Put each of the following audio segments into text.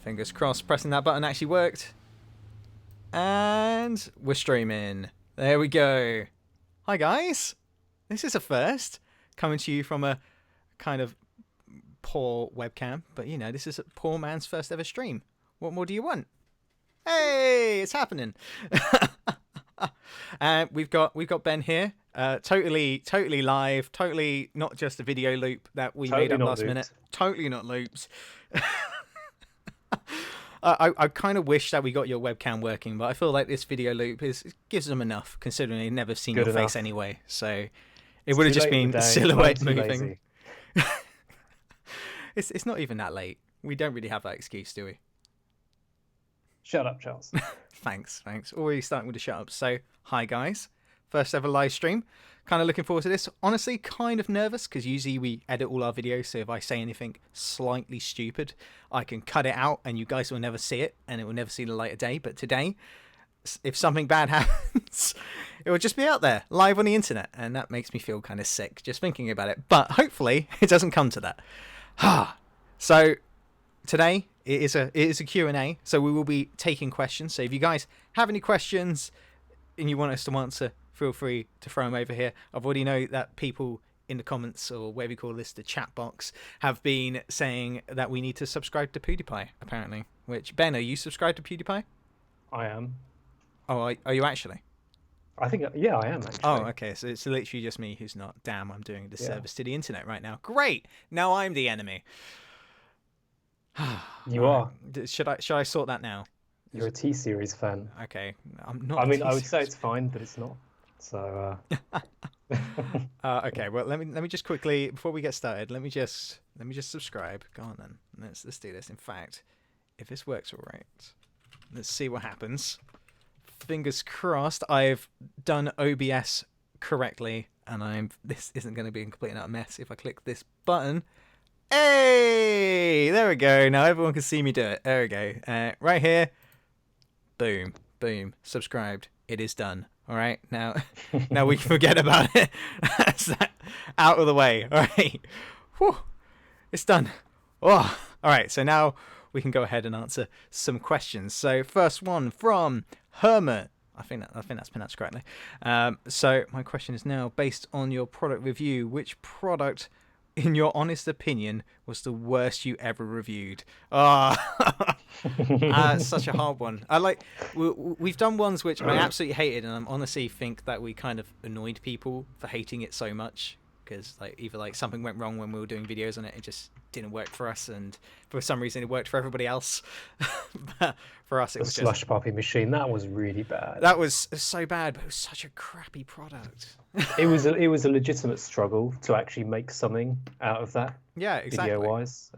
Fingers crossed pressing that button actually worked. And we're streaming. There we go. Hi guys. This is a first. Coming to you from a kind of poor webcam. But you know, this is a poor man's first ever stream. What more do you want? Hey, it's happening. And we've got Ben here. Totally live. Totally not just a video loop that we made up last minute. Totally not loops. I kind of wish that we got your webcam working, but I feel like this video loop gives them enough, considering they've never seen your face anyway. So it would have just been silhouette moving. It's not even that late. We don't really have that excuse, do we? Shut up, Charles. Thanks. Already starting with the shut up. So, hi guys. First ever live stream. Kind of looking forward to this. Honestly, kind of nervous because usually we edit all our videos. So if I say anything slightly stupid, I can cut it out and you guys will never see it and it will never see the light of day. But today, if something bad happens, it will just be out there live on the internet. And that makes me feel kind of sick just thinking about it. But hopefully it doesn't come to that. So today it is a Q&A. So we will be taking questions. So if you guys have any questions and you want us to answer, feel free to throw them over here. I've already know that people in the comments, or whatever you call this, the chat box, have been saying that we need to subscribe to PewDiePie, apparently. Which, Ben, are you subscribed to PewDiePie? I am. Oh, are you actually? I think, yeah, I am actually. Oh, okay. So it's literally just me who's not. Damn, I'm doing a disservice to the internet right now. Great. Now I'm the enemy. You are. Should I sort that now? You're a T-Series fan. Okay, I'm not. I mean, I would say it's fine, but it's not. So. Okay. Well, let me just quickly, before we get started, let me just subscribe. Go on then. Let's do this. In fact, if this works all right, let's see what happens. Fingers crossed. I've done OBS correctly, and this isn't going to be a complete and utter mess if I click this button. Hey, there we go. Now everyone can see me do it. There we go. Right here. Boom, subscribed. It is done. All right, now we can forget about it. That's that out of the way. All right, whew, it's done. Oh, all right. So now we can go ahead and answer some questions. So first one from Hermit. I think that's pronounced correctly. So my question is now, based on your product review, which product, in your honest opinion, was the worst you ever reviewed? Such a hard one. We've done ones which I absolutely hated, and I honestly think that we kind of annoyed people for hating it so much, because either something went wrong when we were doing videos on it, it just didn't work for us, and for some reason it worked for everybody else. But for us, it was Slush Puppy Machine. That was really bad. That was so bad, but it was such a crappy product. It was a legitimate struggle to actually make something out of that. Yeah, exactly. Video wise,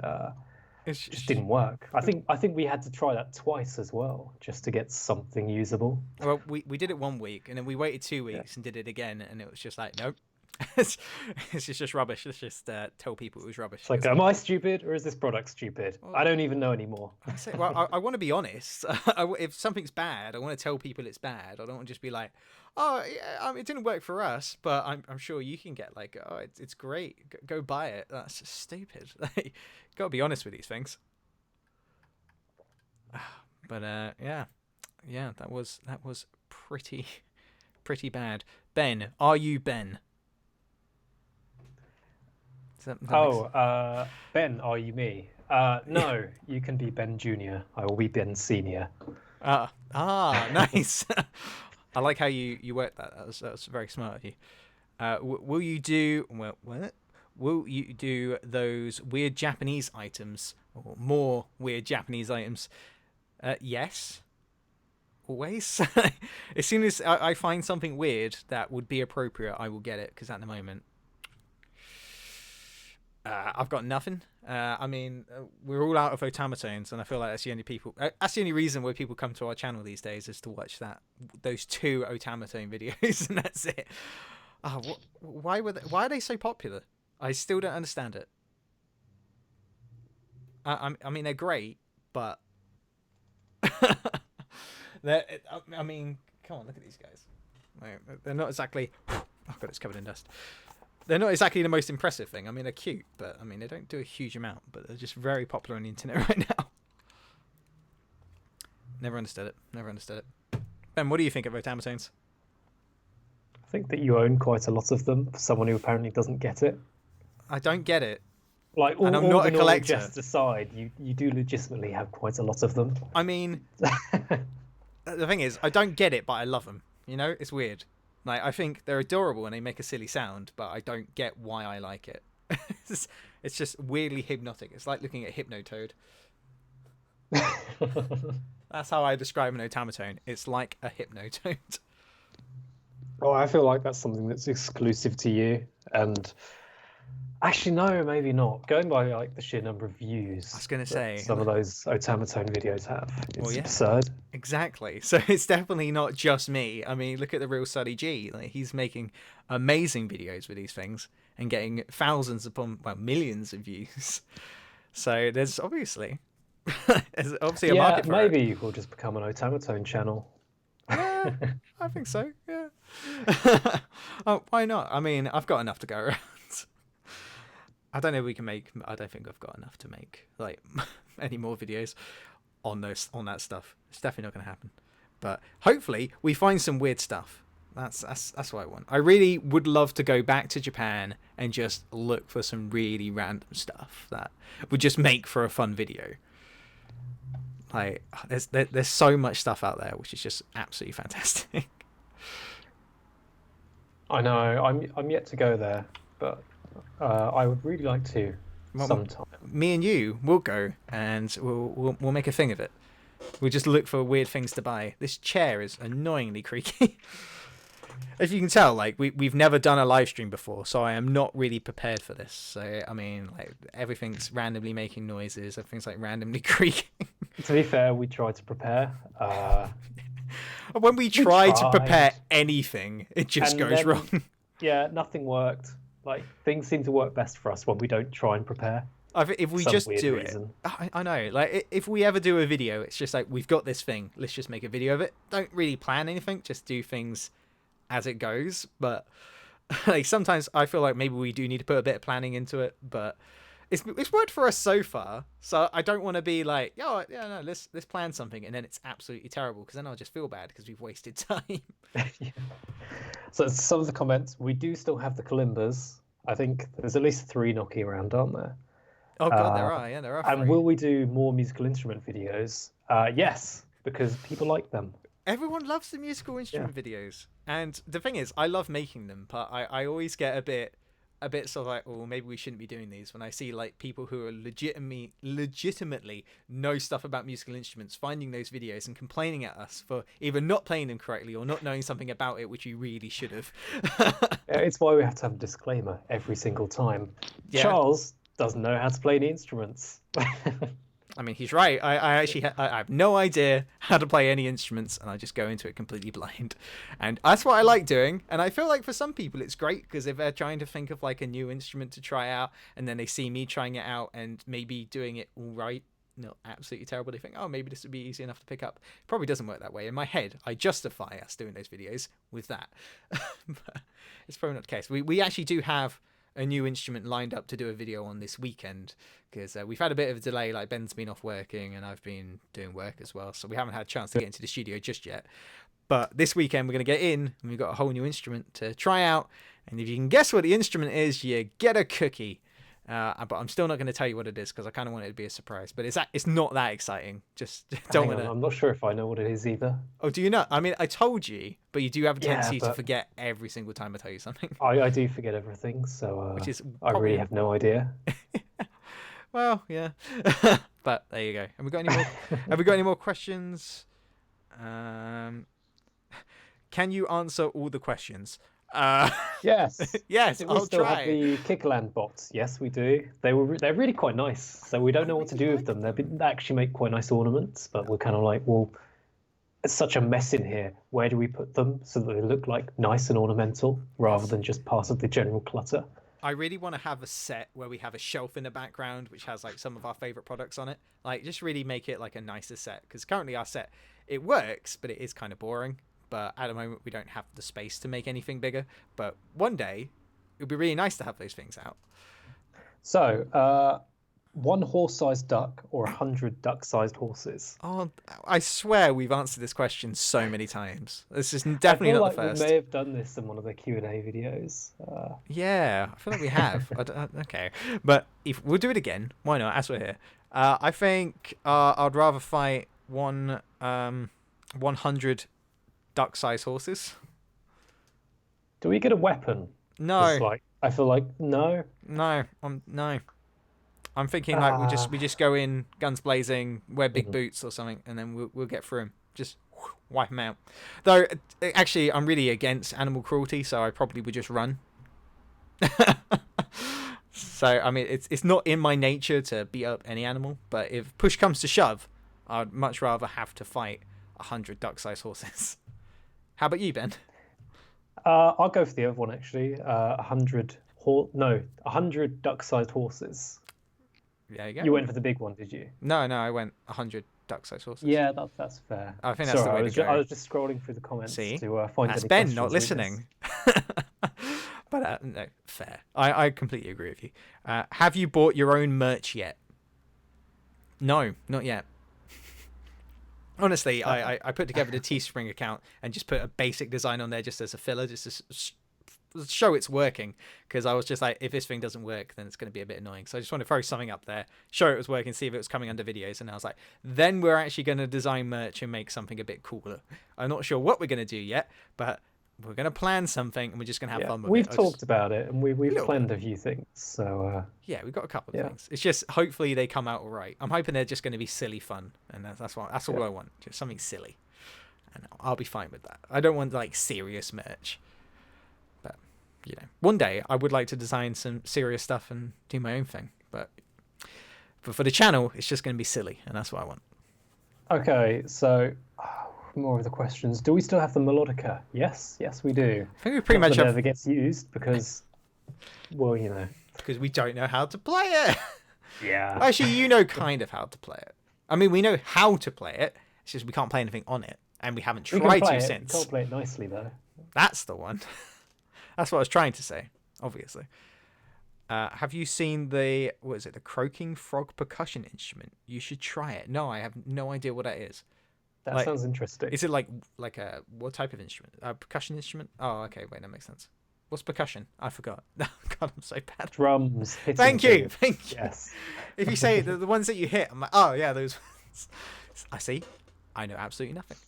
it just didn't work. I think we had to try that twice as well just to get something usable. Well, we did it 1 week, and then we waited 2 weeks and did it again, and it was just like, nope. It's just rubbish. Let's just tell people it was rubbish. It's like, am I stupid or is this product stupid? Well, I don't even know anymore. I want to be honest. If something's bad, I want to tell people it's bad. I don't want to just be like, oh, yeah, it didn't work for us, but I'm sure you can get it's great. Go buy it. That's just stupid. Got to be honest with these things. But yeah, that was pretty bad. Ben, are you Ben? Ben, are you me? No, you can be Ben Jr. I will be Ben Senior. Nice. I like how you worked that. That was very smart of you. Will you do Will you do those weird Japanese items, or more weird Japanese items? Yes. Always. As soon as I find something weird that would be appropriate, I will get it, because at the moment I've got nothing. I mean, we're all out of automatones, and I feel like that's the only people. That's the only reason why people come to our channel these days, is to watch those 2 automaton videos, and that's it. Why are they so popular? I still don't understand it. I mean, they're great, but I mean, come on, look at these guys. They're not exactly. Oh god, it's covered in dust. They're not exactly the most impressive thing. I mean, they're cute, but I mean, they don't do a huge amount. But they're just very popular on the internet right now. Never understood it. Never understood it. Ben, what do you think of automatones? I think that you own quite a lot of them for someone who apparently doesn't get it. I don't get it. Like And I'm all not the a normal collector. jests aside, you do legitimately have quite a lot of them. I mean, the thing is, I don't get it, but I love them. You know, it's weird. Like, I think they're adorable and they make a silly sound, but I don't get why I like it. It's just weirdly hypnotic. It's like looking at Hypnotoad. That's how I describe an automaton. It's like a Hypnotoad. Oh, I feel like that's something that's exclusive to you. And actually, no, maybe not. Going by like the sheer number of views I was going to say some of those automaton videos have, it's yeah. absurd. Exactly. So it's definitely not just me. I mean, look at the real Sully G. Like, he's making amazing videos with these things and getting thousands upon, well, millions of views. So there's obviously a market for it. Maybe we'll just become an automaton channel. Yeah, I think so. Yeah. Oh, why not? I mean, I've got enough to go around. I don't know if we can make. I don't think I've got enough to make like any more videos on that stuff. It's definitely not going to happen. But hopefully we find some weird stuff. That's what I want. I really would love to go back to Japan and just look for some really random stuff that would just make for a fun video. Like there's so much stuff out there which is just absolutely fantastic. I know. I'm yet to go there, but I would really like to sometime. Me and you will go and we'll make a thing of it. We'll just look for weird things to buy. This chair is annoyingly creaky. If you can tell, like we've never done a live stream before, so I am not really prepared for this. So I mean, like everything's randomly making noises. Everything's like randomly creaking. To be fair, we tried to prepare. When we try to prepare anything, it just goes wrong. Yeah, nothing worked. Like things seem to work best for us when we don't try and prepare. If we just do it, I know. Like if we ever do a video, it's just like we've got this thing. Let's just make a video of it. Don't really plan anything. Just do things as it goes. But like sometimes I feel like maybe we do need to put a bit of planning into it. But it's worked for us so far. So I don't want to be like, oh yeah, no, let's plan something, and then it's absolutely terrible because then I'll just feel bad because we've wasted time. Yeah. So some of the comments, we do still have the Kalimbas. I think there's at least 3 knocking around, aren't there? Oh god, there are. Yeah, there are. 3. And will we do more musical instrument videos? Yes, because people like them. Everyone loves the musical instrument videos, and the thing is, I love making them, but I always get a bit sort of like, oh, maybe we shouldn't be doing these when I see like people who are legitimately know stuff about musical instruments finding those videos and complaining at us for either not playing them correctly or not knowing something about it which you really should have. It's why we have to have a disclaimer every single time. Yeah. Charles doesn't know how to play any instruments. I mean, he's right. I actually I have no idea how to play any instruments, and I just go into it completely blind. And that's what I like doing. And I feel like for some people it's great, because if they're trying to think of like a new instrument to try out, and then they see me trying it out and maybe doing it all right, not absolutely terrible, they think, oh, maybe this would be easy enough to pick up. It probably doesn't work that way. In my head, I justify us doing those videos with that. But it's probably not the case. We actually do have a new instrument lined up to do a video on this weekend, because we've had a bit of a delay. Like Ben's been off working and I've been doing work as well, so we haven't had a chance to get into the studio just yet. But this weekend we're going to get in and we've got a whole new instrument to try out, and if you can guess what the instrument is, you get a cookie. But I'm still not going to tell you what it is because I kind of want it to be a surprise. But it's not that exciting. Just don't want to. I'm not sure if I know what it is either. Oh, do you not? I mean, I told you, but you do have a tendency to forget every single time I tell you something. I do forget everything, so which is I really have no idea. Well, yeah. But there you go. Have we got any more? Have we got any more questions? Can you answer all the questions? Yes. Yes, we I'll still try. have the Kickerland bots. Yes, we do. They're really quite nice. So we don't know what to do with them. They actually make quite nice ornaments, but we're kind of like, well, it's such a mess in here. Where do we put them so that they look like nice and ornamental rather than just part of the general clutter? I really want to have a set where we have a shelf in the background which has like some of our favorite products on it. Like just really make it like a nicer set, because currently our set, it works, but it is kind of boring. But at the moment, we don't have the space to make anything bigger. But one day, it would be really nice to have those things out. So, one horse-sized duck or 100 duck-sized horses? Oh, I swear we've answered this question so many times. This is I definitely feel not the like we first. may have done this in one of the Q&A videos. Yeah, I feel like we have. Okay, but if we'll do it again, why not? As we're here, I think I'd rather fight 100 duck-sized horses. Do we get a weapon? Because No, like I feel like no. no, no. I'm thinking like Ah, we just go in guns blazing, wear big mhm. boots or something, and then we'll get through them. Just wipe them out. Though actually, I'm really against animal cruelty, so I probably would just run. So I mean, it's not in my nature to beat up any animal, but if push comes to shove, I'd much rather have to fight 100 duck-sized horses. How about you, Ben? I'll go for the other one actually. 100 duck-sized horses. There you go. You went for the big one, did you? No, I went 100 duck-sized horses. Yeah, that's fair. I think that's the Sorry, way to I go. was just scrolling through the comments See, to find that's any Ben not questions we missed. listening. But no, fair. I completely agree with you. Have you bought your own merch yet? No, not yet. Honestly, I put together the Teespring account and just put a basic design on there just as a filler, just to show it's working. Because I was just like, if this thing doesn't work, then it's going to be a bit annoying. So I just want to throw something up there, show it was working, see if it was coming under videos. And I was like, then we're actually going to design merch and make something a bit cooler. I'm not sure what we're going to do yet, but we're going to plan something and we're just going to have Yeah, fun with we've it. talked about it and A we've little bit. planned a few things. So Yeah, we've got a couple of yeah, things. It's just hopefully they come out all right. I'm hoping they're just going to be silly fun, and that's all yeah. I want. Just something silly, and I'll be fine with that. I don't want like serious merch, but one day I would like to design some serious stuff and do my own thing. But for the channel, it's just going to be silly, and that's what I want. Okay, so more of the questions. Do we still have the melodica? Yes, yes, we do. I think we pretty Not much that it have ever gets used because, well, because we don't know how to play it. Yeah. Actually, you know kind of how to play it. I mean, we know how to play it. It's just we can't play anything on it, and we haven't We can tried play to it. We since. can't play it nicely though. That's the one. That's what I was trying to say, obviously. Have you seen the croaking frog percussion instrument? You should try it. No, I have no idea what that is. That Like, sounds interesting. is it like a what type of instrument? A percussion instrument? Oh, okay, wait, that makes sense. What's percussion? I forgot. God, I'm so bad. Drums hitting Thank you, things. thank you. Yes. If you say the ones that you hit, I'm like, oh yeah, those ones. I see. I know absolutely nothing.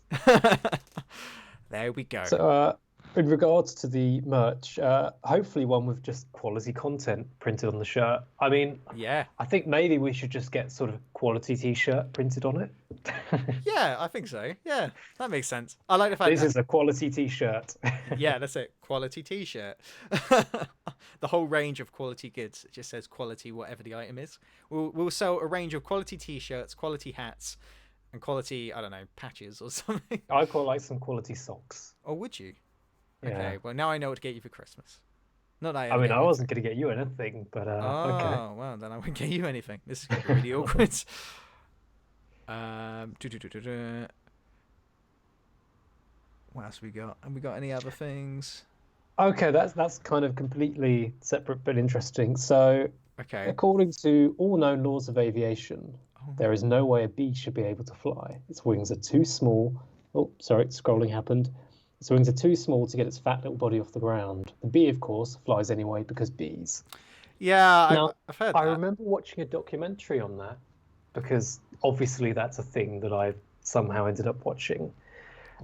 There we go. So, in regards to the merch, hopefully one with just quality content printed on the shirt. I mean, Yeah. I think maybe we should just get sort of quality t-shirt printed on it. Yeah, I think so. Yeah, that makes sense. I like the fact This that is a quality t-shirt. yeah, that's it. Quality T-shirt. The whole range of quality goods. It just says quality, whatever the item is. We'll sell a range of quality T-shirts, quality hats, and quality I don't know patches or something. I quite like some quality socks. Or would you? Yeah. Okay. Well, now I know what to get you for Christmas. Not that I I ever mean, get I you wasn't going to get you anything, but okay. Oh well, then I won't get you anything. This is gonna be really awkward. Do. What else we got? Have we got any other things? Okay, that's kind of completely separate but interesting. So, Okay. according to all known laws of aviation, Oh. there is no way a bee should be able to fly. Its wings are too small. Oh, sorry, scrolling happened. Its wings are too small to get its fat little body off the ground. The bee, of course, flies anyway because bees. Yeah, Now, I've heard I that. remember watching a documentary on that because obviously that's a thing that I somehow ended up watching.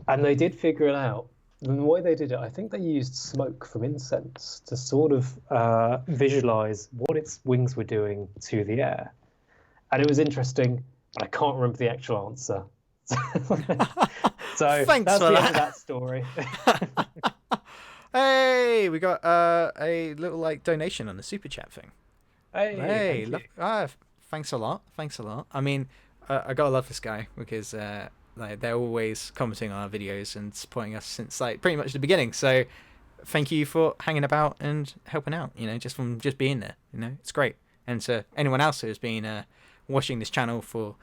And they did figure it out. And the way they did it, I think they used smoke from incense to sort of visualize what its wings were doing to the air. And it was interesting, but I can't remember the actual answer. So Thanks that's for the end that. of that story. Hey, we got a little like donation on the super chat thing. Hey, Hey, thank you. thanks a lot. Thanks a lot. I mean, I gotta love this guy because like they're always commenting on our videos and supporting us since like pretty much the beginning. So thank you for hanging about and helping out. Just from just being there. It's great. And to anyone else who's been watching this channel for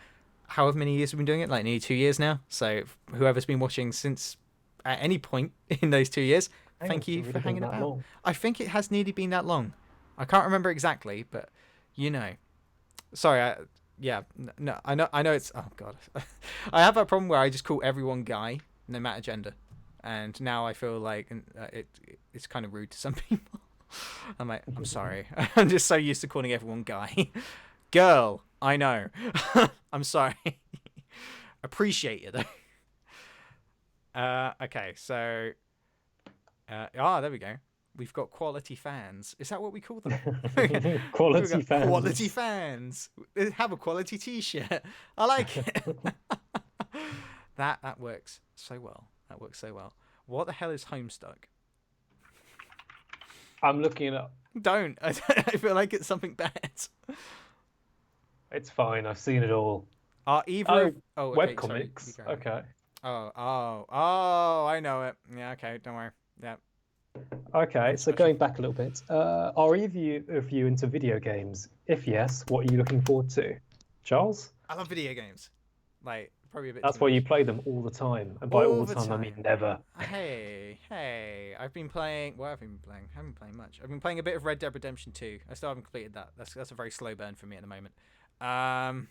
however many years we've been doing it, like nearly 2 years now. So whoever's been watching since at any point in those 2 years, Dang, thank you it's for really been hanging that about. long. I think it has nearly been that long. I can't remember exactly, but you know. Sorry, yeah, no, I know it's. Oh god, I have that problem where I just call everyone guy, no matter gender, and now I feel like it's kind of rude to some people. I'm like, I'm sorry, I'm just so used to calling everyone guy, girl. I know, I'm sorry. Appreciate it though. Okay, so there we go. We've got quality fans. Is that what we call them? We've Quality got quality fans. fans. Have a quality T-shirt. I like it. That works so well. That works so well. What the hell is Homestuck? I'm looking it up. Don't. I feel like it's something bad. It's fine. I've seen it all. Are either Oh, of... Oh, okay. Sorry. You webcomics. go. Okay. Oh, I know it. Yeah, okay. Don't worry. Yeah. Okay, so Special. going back a little bit, are either of you into video games? If yes, what are you looking forward to? Charles? I love video games. Like, probably a bit That's too why much. you play them all the time. And by all All the the time, I mean time. never. Hey. I've been playing... What have I been playing? I haven't been playing much. I've been playing a bit of Red Dead Redemption 2. I still haven't completed that. That's a very slow burn for me at the moment. Well,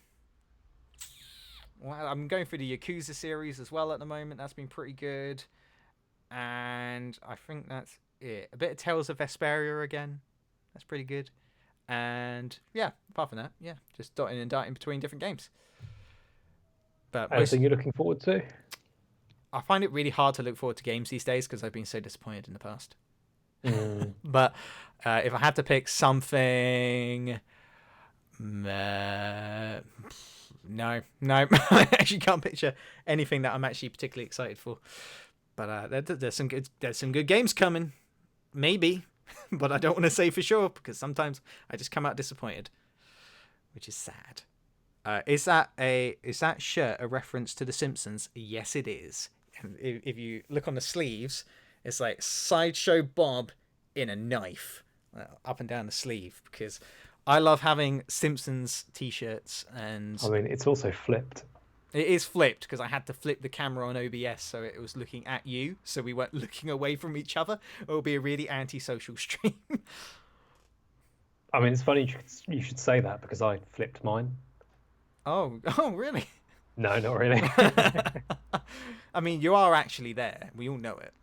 I'm going through the Yakuza series as well at the moment. That's been pretty good. And I think that's it. A bit of Tales of Vesperia again. That's pretty good. And yeah, apart from that, yeah, just dotting and darting between different games. But Anything you're looking forward to? I find it really hard to look forward to games these days because I've been so disappointed in the past. Mm. But if I had to pick something, no, I actually can't picture anything that I'm actually particularly excited for. But there's some good games coming, maybe, but I don't want to say for sure because sometimes I just come out disappointed, which is sad. Is that shirt a reference to The Simpsons? Yes, it is. And if you look on the sleeves, it's like Sideshow Bob in a knife up and down the sleeve because I love having Simpsons t-shirts, and I mean, it's also flipped. it is flipped because I had to flip the camera on OBS so it was looking at you, so we weren't looking away from each other. It will be a really antisocial stream. I mean, it's funny you should say that because I flipped mine. Oh, really? No, not really. I mean, you are actually there. We all know it.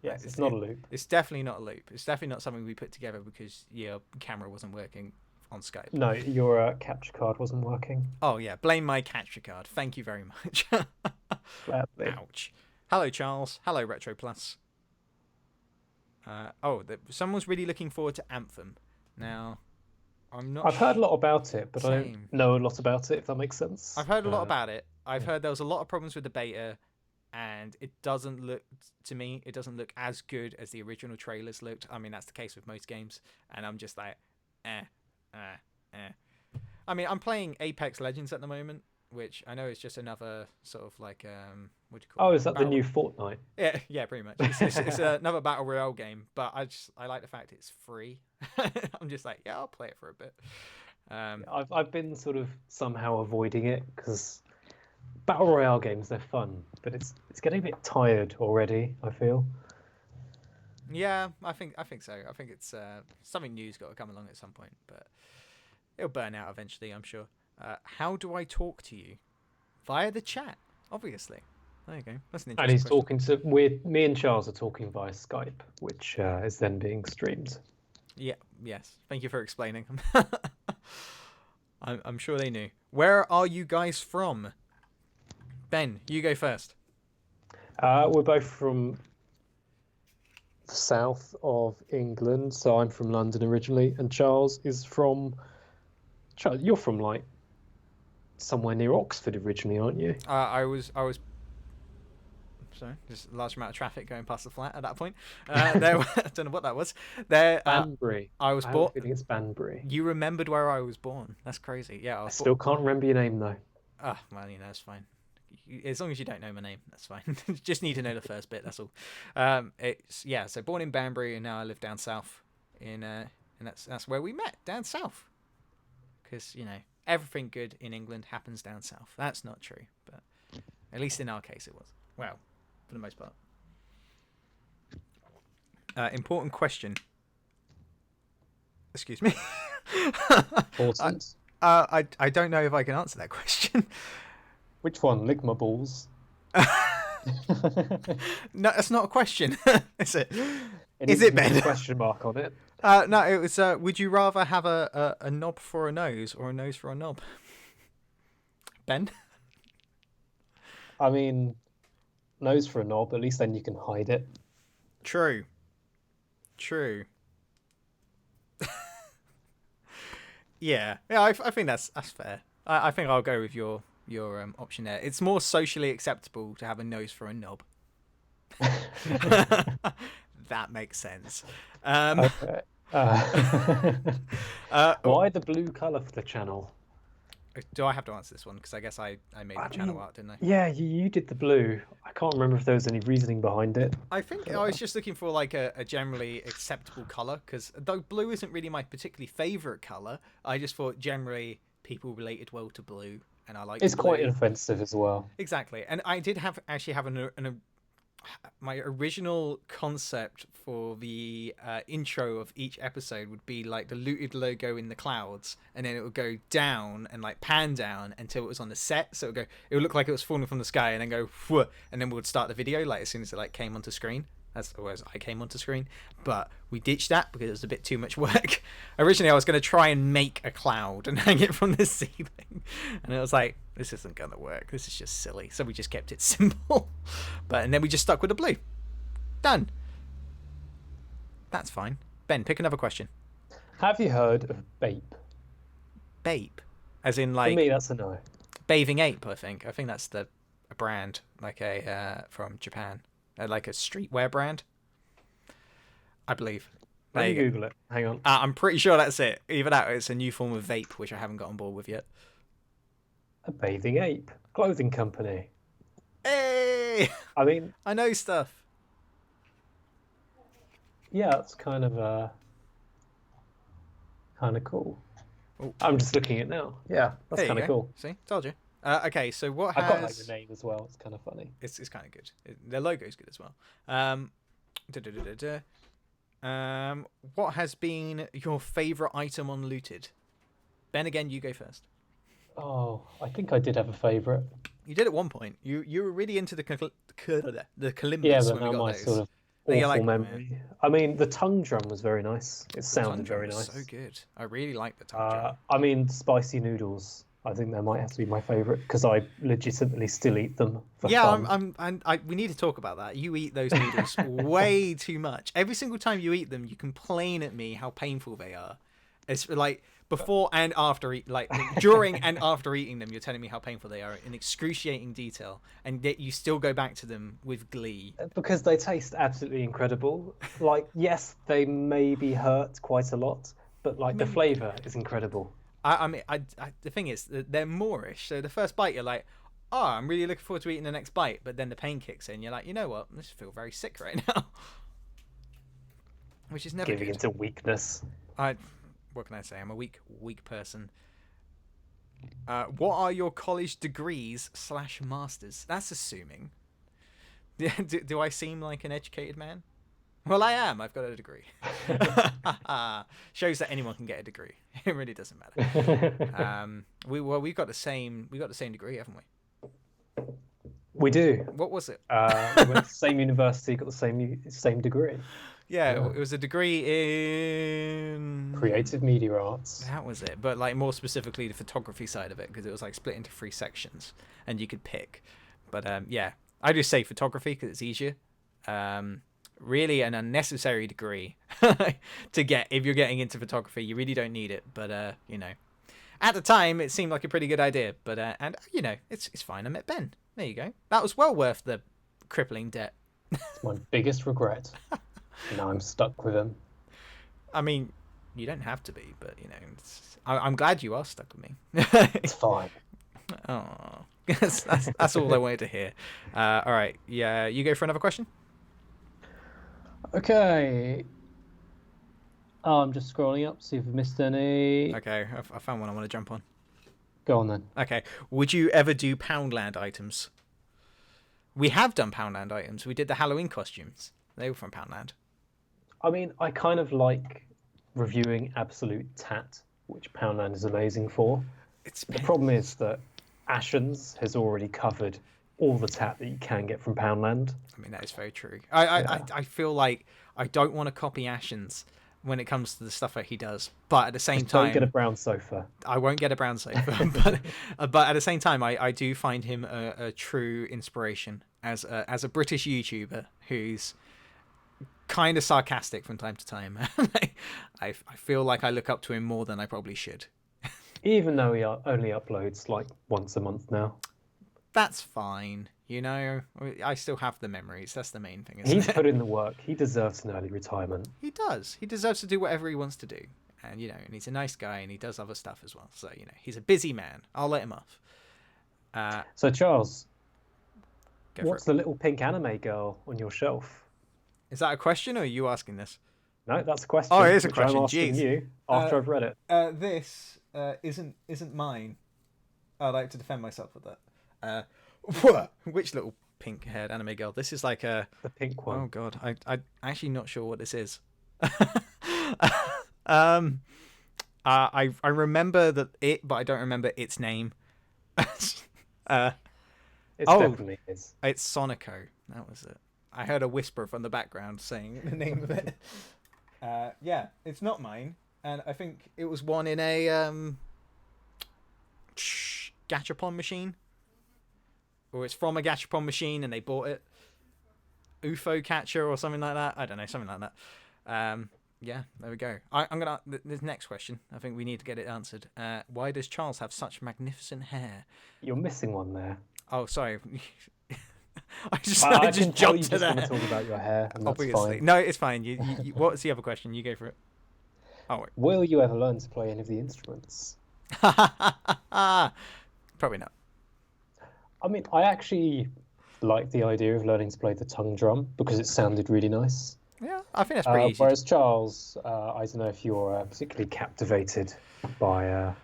Yes, it's not a loop. It's definitely not a loop. It's definitely not something we put together because your camera wasn't working on Skype. No, your capture card wasn't working. Oh yeah, blame my capture card. Thank you very much. Gladly. Ouch. Hello, Charles. Hello, Retro Plus. Someone's really looking forward to Anthem. Now, I've heard a lot about it, but I Same. don't know a lot about it, if that makes sense. I've heard a lot about it. I've heard there was a lot of problems with the beta, and it doesn't look, to me, it doesn't look as good as the original trailers looked. I mean, that's the case with most games, and I'm just like, I mean, I'm playing Apex Legends at the moment, which I know is just another sort of like, what do you call it? Oh, is that the new Fortnite? Yeah, pretty much. It's another battle royale game, but I like the fact it's free. I'm just like, yeah, I'll play it for a bit. I've been sort of somehow avoiding it because battle royale games, they're fun, but it's getting a bit tired already, I feel. Yeah, I think so. I think it's something new's got to come along at some point, but it'll burn out eventually, I'm sure. How do I talk to you? Via the chat, obviously. There you go. That's an interesting And he's question. talking to me and Charles are talking via Skype, which is then being streamed. Yeah, yes. Thank you for explaining. I'm sure they knew. Where are you guys from? Ben, you go first. We're both from the south of England, so I'm from London originally, and Charles is from. Charles, you're from like somewhere near Oxford originally, aren't you? I was. Sorry, just a large amount of traffic going past the flat at that point. I don't know what that was. Banbury. I was I born. have a feeling it's Banbury. You remembered where I was born. That's crazy. Yeah, I still can't remember your name though. Oh, well, it's fine. As long as you don't know my name, that's fine. Just need to know the first bit. That's all. So born in Banbury, and now I live down south. And that's where we met, down south. Because everything good in England happens down south. That's not true, but at least in our case, it was. Well, for the most part. Important question. Excuse me. Important. I don't know if I can answer that question. Which one? Ligma balls. No, that's not a question. Is it? It Is needs it, to be Ben? a question mark on it. No, it was. Would you rather have a knob for a nose or a nose for a knob? Ben? I mean, nose for a knob. At least then you can hide it. True. True. Yeah. I think that's fair. I think I'll go with your option there. It's more socially acceptable to have a nose for a knob. That makes sense. Okay. Oh, Why the blue color for the channel? do I have to answer this one? Because I guess I made the channel art, didn't I? Yeah, you did the blue. I can't remember if there was any reasoning behind it. I think I was just looking for like a generally acceptable color, because though blue isn't really my particularly favorite color, I just thought generally people related well to blue, and I like. It's blue. quite inoffensive as well. Exactly, and I did actually have my original concept for the intro of each episode would be like the Looted logo in the clouds, and then it would go down and like pan down until it was on the set. So it would look like it was falling from the sky, and then go, whoa, and then we would start the video like as soon as it like came onto screen. That's always I came onto screen, but we ditched that because it was a bit too much work. Originally, I was going to try and make a cloud and hang it from the ceiling, and it was like, this isn't going to work. This is just silly. So we just kept it simple, and then we just stuck with the blue. Done. That's fine. Ben, pick another question. Have you heard of Bape? Bape, as in For like me, that's a no. Bathing Ape. I think that's a brand like from Japan. Like a streetwear brand, I believe. Let me There you go. Google it. Hang on. I'm pretty sure that's it. Either that or it's a new form of vape, which I haven't got on board with yet. A bathing ape clothing company. Hey! I mean, I know stuff. yeah, it's kind of cool. Oh. I'm just looking at it now. Yeah, that's There you kind of go. cool. See, told you. Okay, so what I has? quite like the name as well. It's kind of funny. It's kind of good. Their logo is good as well. What has been your favorite item on Looted? Ben, again, you go first. Oh, I think I did have a favorite. You did at one point. You were really into the Columbus Yeah, when but we now got my those. sort of Then you're awful like, memory. I mean, the tongue drum was very nice. It sounded Tongue very drum was nice. so good. I really like the tongue drum. I mean, spicy noodles. I think that might have to be my favorite because I legitimately still eat them for Yeah, fun. we need to talk about that. You eat those noodles way too much. Every single time you eat them, you complain at me how painful they are. It's like before and after like during and after eating them, you're telling me how painful they are in excruciating detail, and yet you still go back to them with glee. Because they taste absolutely incredible. Like, yes, they maybe hurt quite a lot, but like the flavor is incredible. I mean, the thing is, they're Moorish. So the first bite, you're like, oh, I'm really looking forward to eating the next bite. But then the pain kicks in. You're like, you know what? I just feel very sick right now. Which is never Giving good. into weakness. What can I say? I'm a weak person. What are your college degrees / masters? That's assuming. Do I seem like an educated man? Well, I am. I've got a degree. Shows that anyone can get a degree. It really doesn't matter. We've got the same degree, haven't we? We do. What was it? We went to the same university, got the same degree. Yeah, it was a degree in Creative media arts. That was it. But like more specifically the photography side of it, because it was like split into 3 sections and you could pick. But yeah, I just say photography because it's easier. Really an unnecessary degree to get if you're getting into photography. You really don't need it, but you know, at the time it seemed like a pretty good idea. But and you know, it's fine. I met Ben. There you go. That was well worth the crippling debt. It's my biggest regret. Now I'm stuck with him. I mean, you don't have to be, but you know, I'm glad you are stuck with me. It's fine. Oh, that's all I wanted to hear. All right, yeah, you go for another question. Okay. Oh, I'm just scrolling up, see if we've missed any. Okay, I found one I want to jump on. Go on then. Okay, would you ever do Poundland items? We have done Poundland items. We did the Halloween costumes. They were from Poundland. I mean, I kind of like reviewing absolute tat which Poundland is amazing for. It's The problem is that Ashen's has already covered all the tap that you can get from Poundland. I mean, that is very true. I feel like I don't want to copy Ashen's when it comes to the stuff that he does, but at the same Just time, don't get a brown sofa. I won't get a brown sofa. But at the same time, I do find him a true inspiration as a British YouTuber who's kind of sarcastic from time to time. I feel like I look up to him more than I probably should. Even though he only uploads like once a month now. That's fine. You know, I still have the memories. That's the main thing. He's put in the work. He deserves an early retirement. He does. He deserves to do whatever he wants to do. And, you know, and he's a nice guy and he does other stuff as well. So, you know, he's a busy man. I'll let him off. So, Charles, Go for what's it. the little pink anime girl on your shelf? Is that a question or are you asking this? No, that's a question. Oh, it is a which question. I'm asking Jeez. you after I've read it. This isn't mine. I'd like to defend myself with that. Which little pink-haired anime girl? This is like a... The pink one. Oh, God. I'm actually not sure what this is. I remember but I don't remember its name. It oh. definitely is. It's Sonico. That was it. I heard a whisper from the background saying the name of it. Yeah, it's not mine, and I think it was one in a Gachapon machine, or it's from a Gachapon machine, and they bought it. UFO catcher or something like that. I don't know, something like that. Yeah, there we go. I'm gonna the next question. I think we need to get it answered. Why does Charles have such magnificent hair? You're missing one there. Oh, sorry. I I just can tell you jumped to just want that. to talk about your hair, and that's Obviously, fine. no, it's fine. You, what's the other question? You go for it. Oh wait. Will you ever learn to play any of the instruments? Probably not. I mean, I actually like the idea of learning to play the tongue drum because it sounded really nice. Yeah, I think that's pretty easy. Whereas Charles, I don't know if you're particularly captivated by...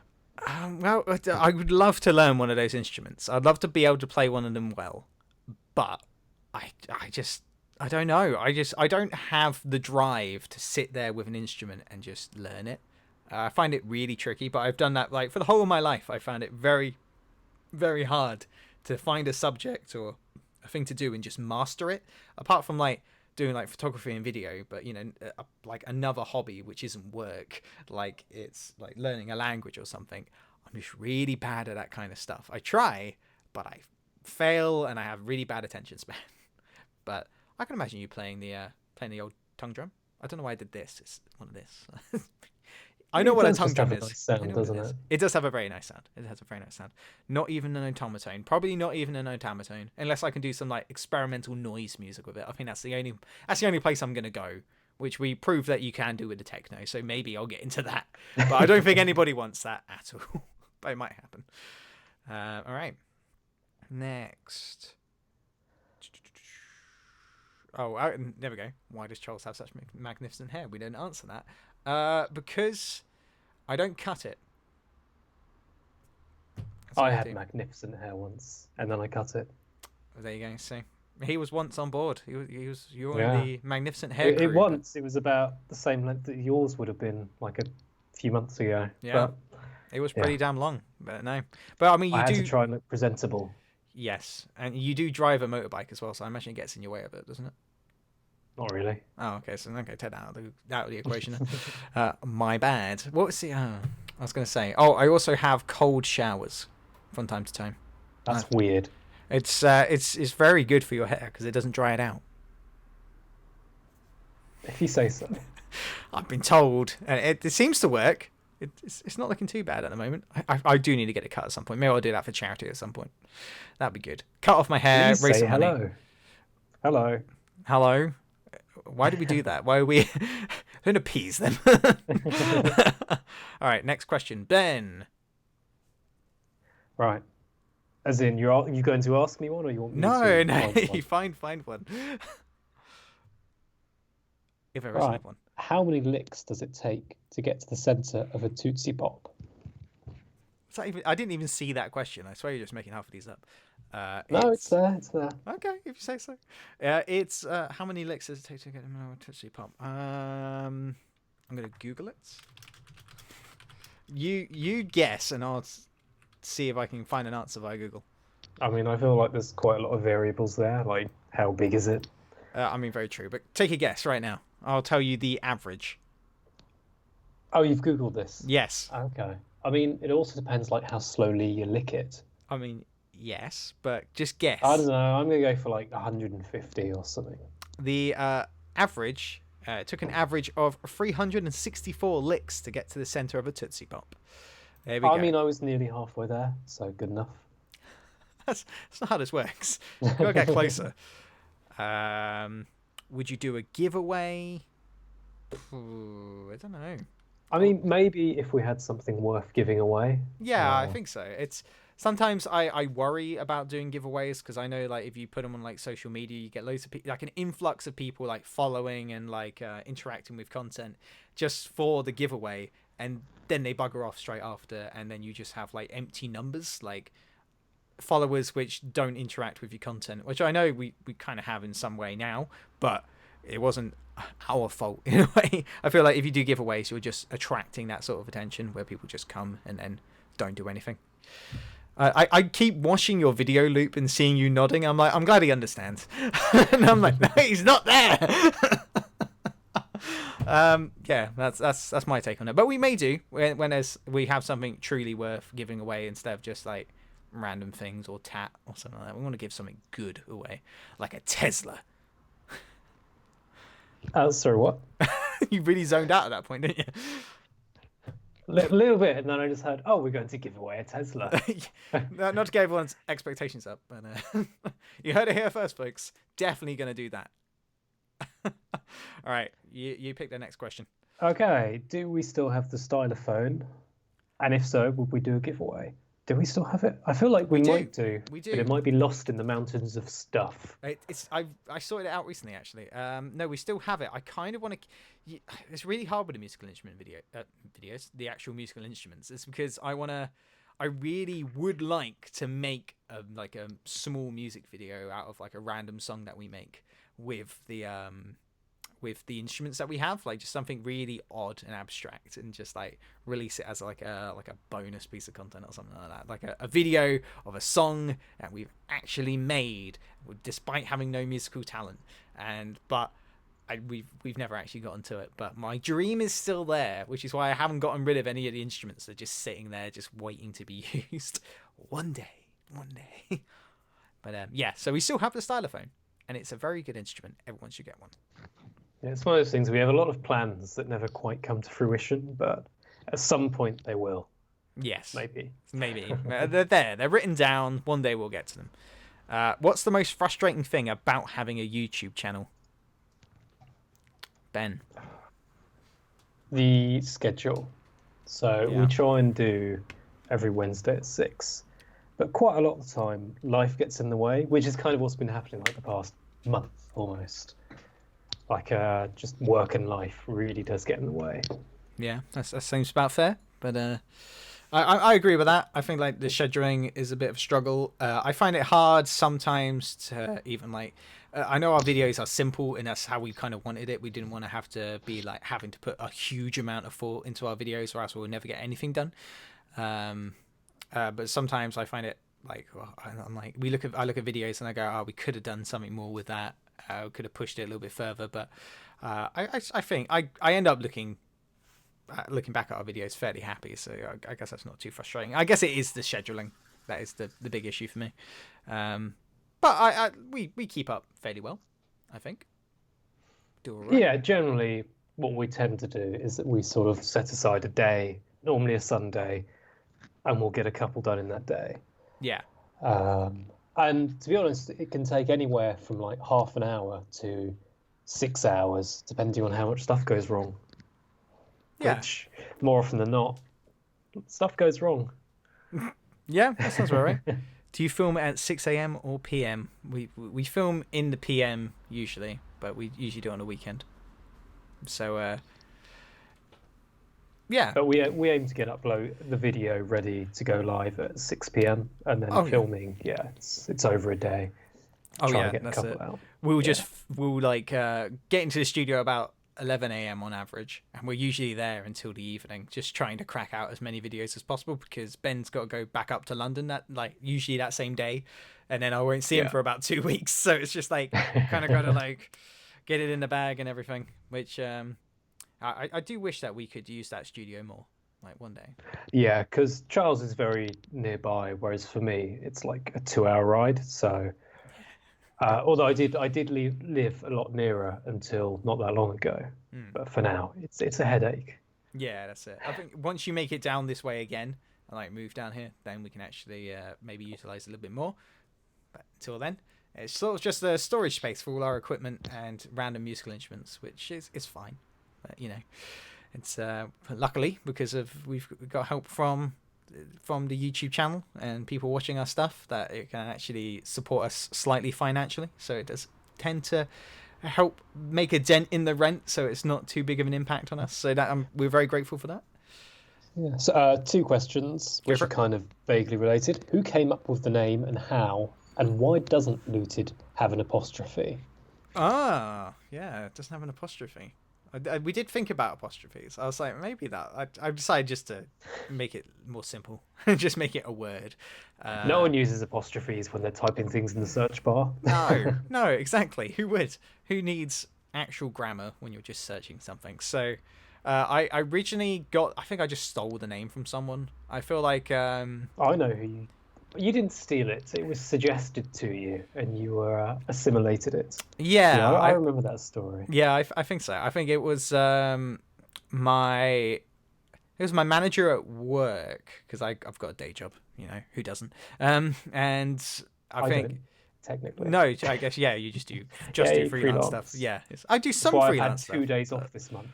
Well, I would love to learn one of those instruments. I'd love to be able to play one of them well, but I don't know. I don't have the drive to sit there with an instrument and just learn it. I find it really tricky, but I've done that like for the whole of my life. I found it very, very hard to find a subject or a thing to do and just master it. Apart from like doing like photography and video, but you know, like another hobby which isn't work, like it's like learning a language or something. I'm just really bad at that kind of stuff. I try, but I fail and I have really bad attention span. But I can imagine you playing the old tongue drum. I don't know why I did this. It's one of this. I know what a tongue drum is. Nice sound, doesn't it? It does have a very nice sound. It has a very nice sound. Not even an automaton. Probably not even an automaton, unless I can do some like experimental noise music with it. I think that's the only place I'm gonna go, which we proved that you can do with the techno. So maybe I'll get into that. But I don't think anybody wants that at all. But it might happen. All right. Next. Oh, there we go. Why does Charles have such magnificent hair? We didn't answer that. Because I don't cut it. That's I what had do. magnificent hair once, and then I cut it. There you go. See, he was once on board. He was. You were Yeah. in the magnificent hair It crew. once, it was about the same length that yours would have been like a few months ago. Yeah. But It was pretty damn long. But no. But I mean, you I had do. to try and look presentable. Yes, and you do drive a motorbike as well, so I imagine it gets in your way a bit, doesn't it? Not really. Oh, okay. So take that out of the equation. My bad. What was the? I was going to say. Oh, I also have cold showers from time to time. That's weird. It's very good for your hair because it doesn't dry it out. If you say so. I've been told, and it seems to work. It's not looking too bad at the moment. I do need to get it cut at some point. Maybe I'll do that for charity at some point. That'd be good. Cut off my hair, Please raise say some money. hello. Hello. Hello. Why did we do that? Why are we don't appease them? All right, next question, Ben. Right. As in, you going to ask me one, or you want me No, to no, find one? find one. If I Right. have one. How many licks does it take to get to the centre of a Tootsie Pop? Is that even, I didn't even see that question. I swear you're just making half of these up. No, it's there. It's there. Okay, if you say so. It's how many licks does it take to get a Tootsie Pop? I'm gonna Google it. You guess, and I'll see if I can find an answer via Google. I mean, I feel like there's quite a lot of variables there. Like, how big is it? I mean, very true. But take a guess right now. I'll tell you the average. Oh, you've Googled this. Yes. Okay. I mean, it also depends like how slowly you lick it. I mean, yes, but just guess. I don't know. I'm gonna go for like 150 or something. The average took an average of 364 licks to get to the center of a Tootsie Pop. There we go. I mean, I was nearly halfway there, so good enough. That's not how this works. You've got to get closer. Would you do a giveaway? Ooh, I don't know. I mean, maybe if we had something worth giving away. Yeah, I think so. It's sometimes I worry about doing giveaways because I know like if you put them on like social media, you get loads of like an influx of people like following and like interacting with content just for the giveaway, and then they bugger off straight after, and then you just have like empty numbers like followers which don't interact with your content, which I know we kind of have in some way now, but it wasn't our fault in a way. I feel like if you do giveaways, you're just attracting that sort of attention where people just come and then don't do anything. I keep watching your video loop and seeing you nodding. I'm like, I'm glad he understands. And I'm like, no, he's not there. Yeah, that's my take on it. But we may do when we have something truly worth giving away instead of just like random things or tat or something like that. We want to give something good away, like a Tesla. Sorry, what? You really zoned out at that point, didn't you? Little bit, and then I just heard, "Oh, we're going to give away a Tesla." Not to get everyone's expectations up, but you heard it here first, folks. Definitely going to do that. All right, you pick the next question. Okay, do we still have the stylophone? And if so, would we do a giveaway? Do we still have it? I feel like we might do. We do. But it might be lost in the mountains of stuff. I sorted it out recently, actually. No, we still have it. I kind of want to. It's really hard with the musical instrument videos, the actual musical instruments. It's because I really would like to make a small music video out of like a random song that we make with the instruments that we have, like just something really odd and abstract, and just like release it as like a bonus piece of content or something like that, like a video of a song that we've actually made despite having no musical talent. But we've never actually gotten to it, but my dream is still there, which is why I haven't gotten rid of any of the instruments. They're just sitting there just waiting to be used one day. But yeah, so we still have the stylophone, and it's a very good instrument. Everyone should get one. Yeah, it's one of those things. We have a lot of plans that never quite come to fruition, but at some point they will. Yes. Maybe. They're there. They're written down. One day we'll get to them. What's the most frustrating thing about having a YouTube channel? Ben. The schedule. So we try and do every Wednesday at 6. But quite a lot of the time, life gets in the way, which is kind of what's been happening like the past month almost. Like just work and life really does get in the way. Yeah, that seems about fair. But I agree with that. I think like the scheduling is a bit of a struggle. I find it hard sometimes to even like. I know our videos are simple, and that's how we kind of wanted it. We didn't want to have to be like having to put a huge amount of thought into our videos, or else we'll never get anything done. But sometimes I find it like I'm like I look at videos and I go, oh, we could have done something more with that. Could have pushed it a little bit further, but I think I end up looking back at our videos fairly happy. So I guess that's not too frustrating. I guess it is the scheduling that is the big issue for me. But we keep up fairly well, I think. Do all right. Yeah, generally what we tend to do is that we sort of set aside a day, normally a Sunday, and we'll get a couple done in that day. Yeah. And to be honest, it can take anywhere from like half an hour to 6 hours, depending on how much stuff goes wrong. Yeah. Which, more often than not, stuff goes wrong. Yeah, that sounds about right. Do you film at 6 a.m. or p.m.? We film in the p.m. usually, but we usually do it on a weekend. So, yeah. But we aim to get the video ready to go live at 6 p.m. and then filming. Yeah, it's over a day. Oh yeah, that's it. We'll get into the studio about 11 a.m. on average, and we're usually there until the evening, just trying to crack out as many videos as possible because Ben's got to go back up to London usually that same day, and then I won't see him for about 2 weeks. So it's just like kind of got to like get it in the bag and everything. Which I do wish that we could use that studio more, like one day. Yeah, because Charles is very nearby, whereas for me it's like a 2-hour ride. So. Although I did live a lot nearer until not that long ago, but for now it's a headache. Yeah, that's it. I think once you make it down this way again and like move down here, then we can actually maybe utilize a little bit more. But until then, it's sort of just a storage space for all our equipment and random musical instruments, which is fine. But, you know, it's luckily because we've got help from the YouTube channel and people watching our stuff, that it can actually support us slightly financially, so it does tend to help make a dent in the rent, so it's not too big of an impact on us, so that we're very grateful for that. Yeah. So 2 questions which are kind of vaguely related. Who came up with the name and how, and why doesn't Looted have an apostrophe? Yeah, it doesn't have an apostrophe. We did think about apostrophes. I was like, maybe that. I decided just to make it more simple, just make it a word. No one uses apostrophes when they're typing things in the search bar. No, exactly. Who would? Who needs actual grammar when you're just searching something? So, I originally I think I just stole the name from someone. I feel like I know who you didn't steal it. It was suggested to you, and you assimilated it. Yeah, I remember that story. Yeah, I think so. I think it was my manager at work, because I've got a day job. You know, who doesn't? And I think don't, technically. No, I guess you just do freelance stuff. Yeah, I do some freelance stuff. I've had 2 days off this month.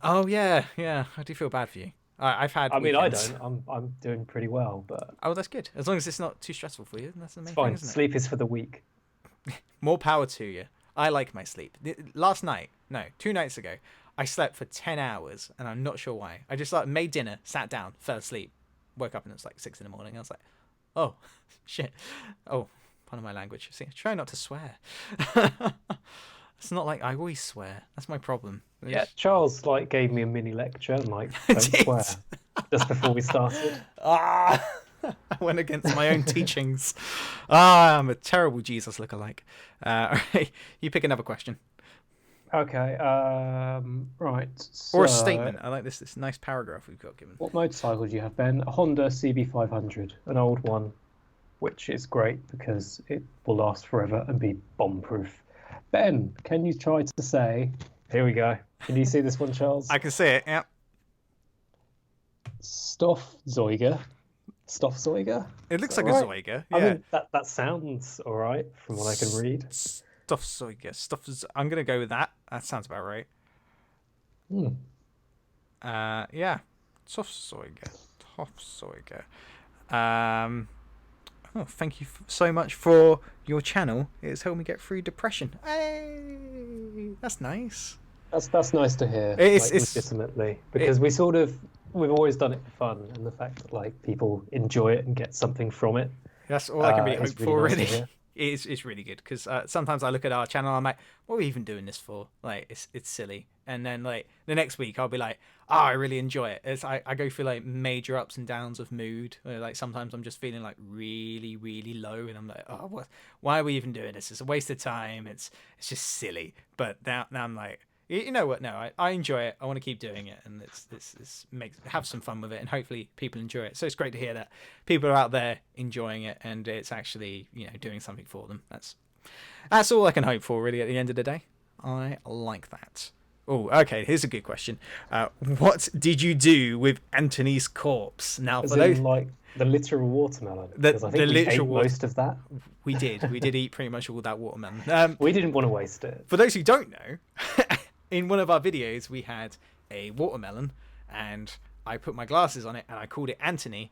Oh yeah, I do feel bad for you. I've had. I mean, weekends. I don't. I'm doing pretty well, but. Oh, that's good. As long as it's not too stressful for you, that's the main It's fine. thing, isn't it? Sleep is for the weak. More power to you. I like my sleep. 2 nights ago, I slept for 10 hours, and I'm not sure why. I just made dinner, sat down, fell asleep, woke up, and it's like 6 in the morning. I was like, oh, shit. Oh, pardon my language. See, try not to swear. It's not like I always swear. That's my problem. Yeah, Charles gave me a mini lecture and don't swear just before we started. I went against my own teachings. I'm a terrible Jesus lookalike. Right, you pick another question. Okay. Right. Or a statement. I like this nice paragraph we've got given. What motorcycle do you have, Ben? A Honda CB500, an old one, which is great because it will last forever and be bomb-proof. Ben, can you try to say... Here we go. Can you see this one, Charles? I can see it, yeah. Stoffzeuger. It looks like a Zoiger, yeah. I mean, that sounds all right from what I can read. Stoffzeuger. I'm going to go with that. That sounds about right. Yeah. Stoffzeuger. Oh, thank you so much for your channel. It's helped me get through depression. Hey, that's nice. That's nice to hear. It's legitimately, because we've always done it for fun, and the fact that people enjoy it and get something from it. That's all I can be hopeful for, really. Nice it's really good, because sometimes I look at our channel, I'm like, what are we even doing this for? It's silly. And then the next week I'll be like, I really enjoy it. I go through major ups and downs of mood. Sometimes I'm just feeling really, really low, and I'm like, oh, why are we even doing this? It's a waste of time. It's just silly. But now I'm like, you know what? No, I enjoy it. I want to keep doing it, and it's have some fun with it, and hopefully people enjoy it. So it's great to hear that people are out there enjoying it, and it's actually doing something for them. That's all I can hope for, really. At the end of the day, I like that. Oh, okay. Here's a good question. What did you do with Anthony's corpse? Now, for those the literal watermelon, because I think we ate most of that. We did eat pretty much all that watermelon. We didn't want to waste it. For those who don't know, in one of our videos we had a watermelon, and I put my glasses on it, and I called it Anthony.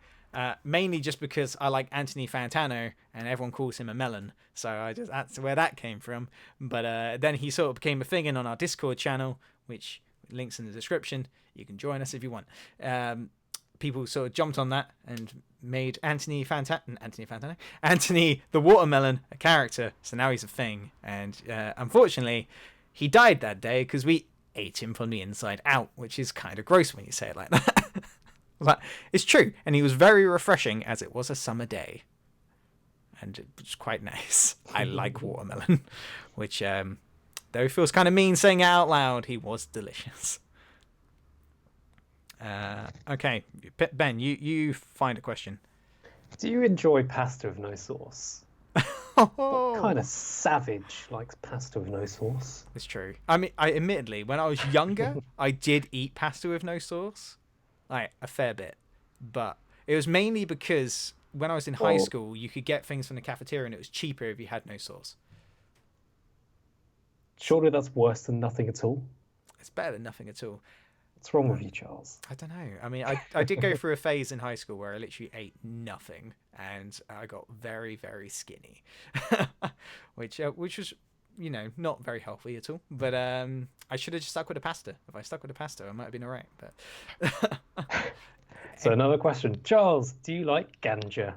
Mainly just because I like Anthony Fantano, and everyone calls him a melon, so that's where that came from. But then he sort of became a thing on our Discord channel, which links in the description. You can join us if you want. People sort of jumped on that and made Anthony the watermelon a character. So now he's a thing, and unfortunately, he died that day because we ate him from the inside out, which is kind of gross when you say it like that. But it's true, and he was very refreshing as it was a summer day. And it was quite nice. I like watermelon, which, though it feels kind of mean saying it out loud, he was delicious. Okay, Ben, you find a question. Do you enjoy pasta with no sauce? What kind of savage likes pasta with no sauce? It's true. I mean, admittedly, when I was younger, I did eat pasta with no sauce, like a fair bit, but it was mainly because when I was in high school, you could get things from the cafeteria and it was cheaper if you had no sauce. Surely that's worse than nothing at all. It's better than nothing at all. What's wrong with you, Charles? I don't know. I mean, I did go through a phase in high school where I literally ate nothing, and I got very, very skinny, which was, not very healthy at all. But I should have just stuck with the pasta. If I stuck with the pasta, I might have been alright. But So another question, Charles, do you like ganja?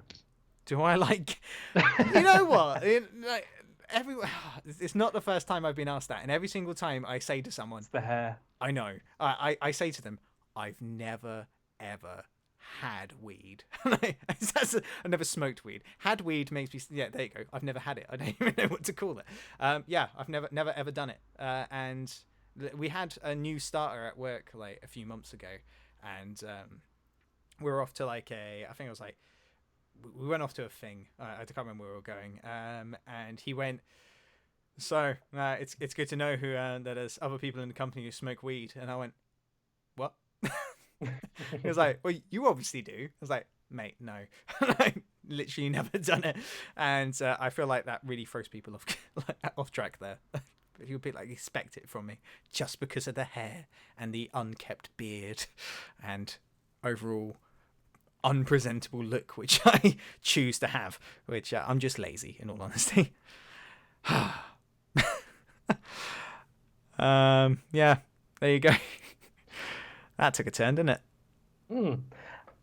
do I like? You know what? It's not the first time I've been asked that, and every single time I say to someone, It's the hair. I know. I say to them, I've never, ever had weed. I never smoked weed. Had weed makes me... Yeah, there you go. I've never had it. I don't even know what to call it. Yeah, I've never, ever done it. And we had a new starter at work like a few months ago. And we were off to like I think it was like... We went off to a thing. I can't remember where we were going. And he went... So it's good to know that there's other people in the company who smoke weed. And I went, what? He was like, well, you obviously do. I was like, mate, no. Like, literally never done it. And I feel like that really throws people off track there. People be like, expect it from me just because of the hair and the unkept beard and overall unpresentable look, which I choose to have, which I'm just lazy in all honesty. Yeah, there you go. That took a turn, didn't it?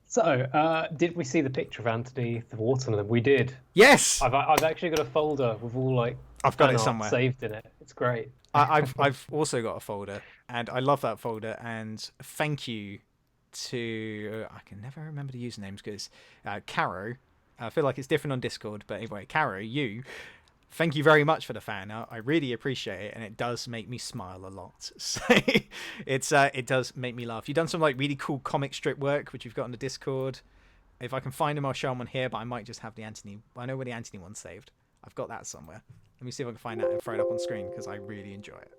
So, did we see the picture of Anthony the watermelon? We did. Yes, I've actually got a folder with all I've got it fan art somewhere. saved in it. It's great. I've also got a folder, and I love that folder. And thank you to I can never remember the usernames because Caro. I feel like it's different on Discord, but anyway, Caro, thank you very much for the fan art. I really appreciate it, and it does make me smile a lot. So it does make me laugh. You've done some like really cool comic strip work, which you've got on the Discord. If I can find them, I'll show them on here. But I might just have the Anthony. I know where the Anthony one's saved. I've got that somewhere. Let me see if I can find that and throw it up on screen because I really enjoy it.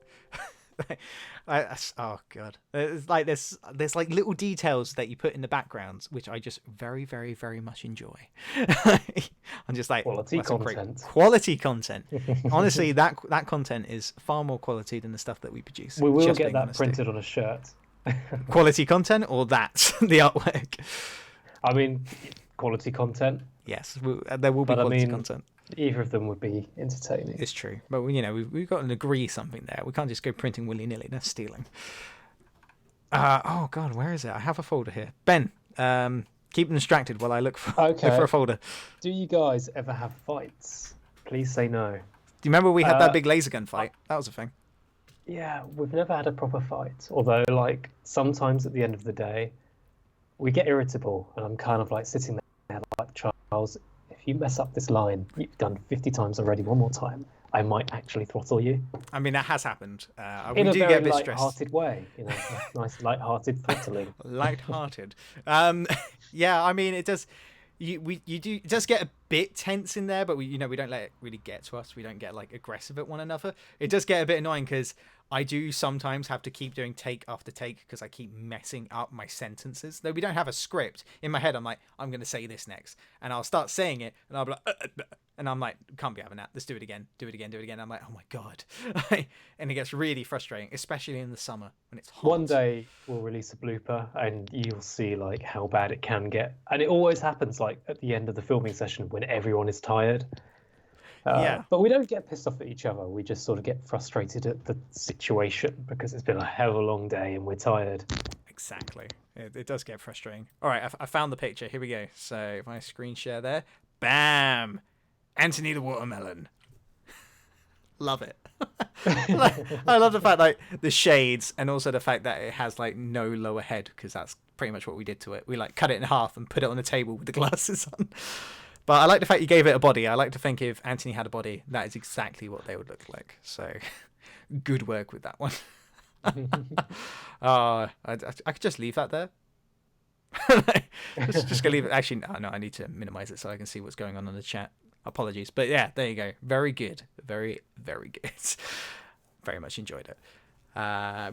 Oh god, it's like there's like little details that you put in the backgrounds which I just very, very, very much enjoy. I'm just like Quality that's some content. Quality content. Honestly, that content is far more quality than the stuff that we produce. We will just get being that honest. printed on a shirt. Quality content or that the artwork. I mean, quality content. Yes, there will be But I quality mean, content. Either of them would be entertaining. It's true, but we've got to agree something there. We can't just go printing willy nilly. That's stealing. Oh god, where is it? I have a folder here. Ben, keep them distracted while I look for look for a folder. Do you guys ever have fights? Please say no. Do you remember we had that big laser gun fight? That was a thing. Yeah, we've never had a proper fight. Although, like, sometimes at the end of the day, we get irritable, and I'm kind of like sitting there like, Charles, if you mess up this line, you've done 50 times already, one more time, I might actually throttle you. I mean, that has happened. We In a do very get a bit stressed. light-hearted way, nice light-hearted throttling. Light-hearted. Yeah, I mean, it does. It does get a bit tense in there, but we don't let it really get to us. We don't get like aggressive at one another. It does get a bit annoying because I do sometimes have to keep doing take after take because I keep messing up my sentences. Though we don't have a script in my head, I'm like, I'm going to say this next, and I'll start saying it, and I'll be like, and I'm like, can't be having that. Let's do it again. Do it again. Do it again. I'm like, oh my god, and it gets really frustrating, especially in the summer when it's hot. One day we'll release a blooper, and you'll see like how bad it can get. And it always happens like at the end of the filming session when everyone is tired. Yeah. But we don't get pissed off at each other. We just sort of get frustrated at the situation because it's been a hell of a long day and we're tired. Exactly. It does get frustrating. All right, I found the picture. Here we go. So if I screen share there, bam, Anthony the watermelon. Love it. I love the fact like the shades, and also the fact that it has like no lower head, because that's pretty much what we did to it. We like cut it in half and put it on the table with the glasses on. But I like the fact you gave it a body. I like to think if Anthony had a body, that is exactly what they would look like. So good work with that one. I could just leave that there. just gonna leave it. Actually, no, I need to minimize it so I can see what's going on in the chat. Apologies, but yeah, there you go. Very good, very good. Very much enjoyed it.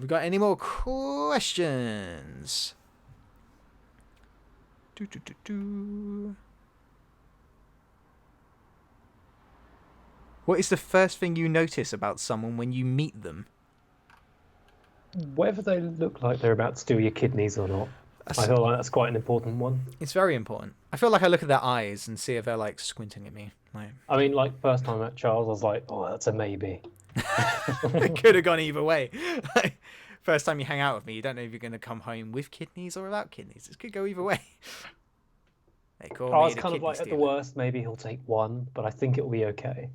We got any more questions? What is the first thing you notice about someone when you meet them? Whether they look like they're about to steal your kidneys or not. I feel like that's quite an important one. It's very important. I feel like I look at their eyes and see if they're like squinting at me. Like, I mean, like first time I met Charles, I was like, oh, that's a maybe. it could have gone either way. First time you hang out with me, you don't know if you're going to come home with kidneys or without kidneys. This could go either way. They call I me was the kind of kidney like, at the stealer. worst, maybe he'll take one, but I think it'll be okay.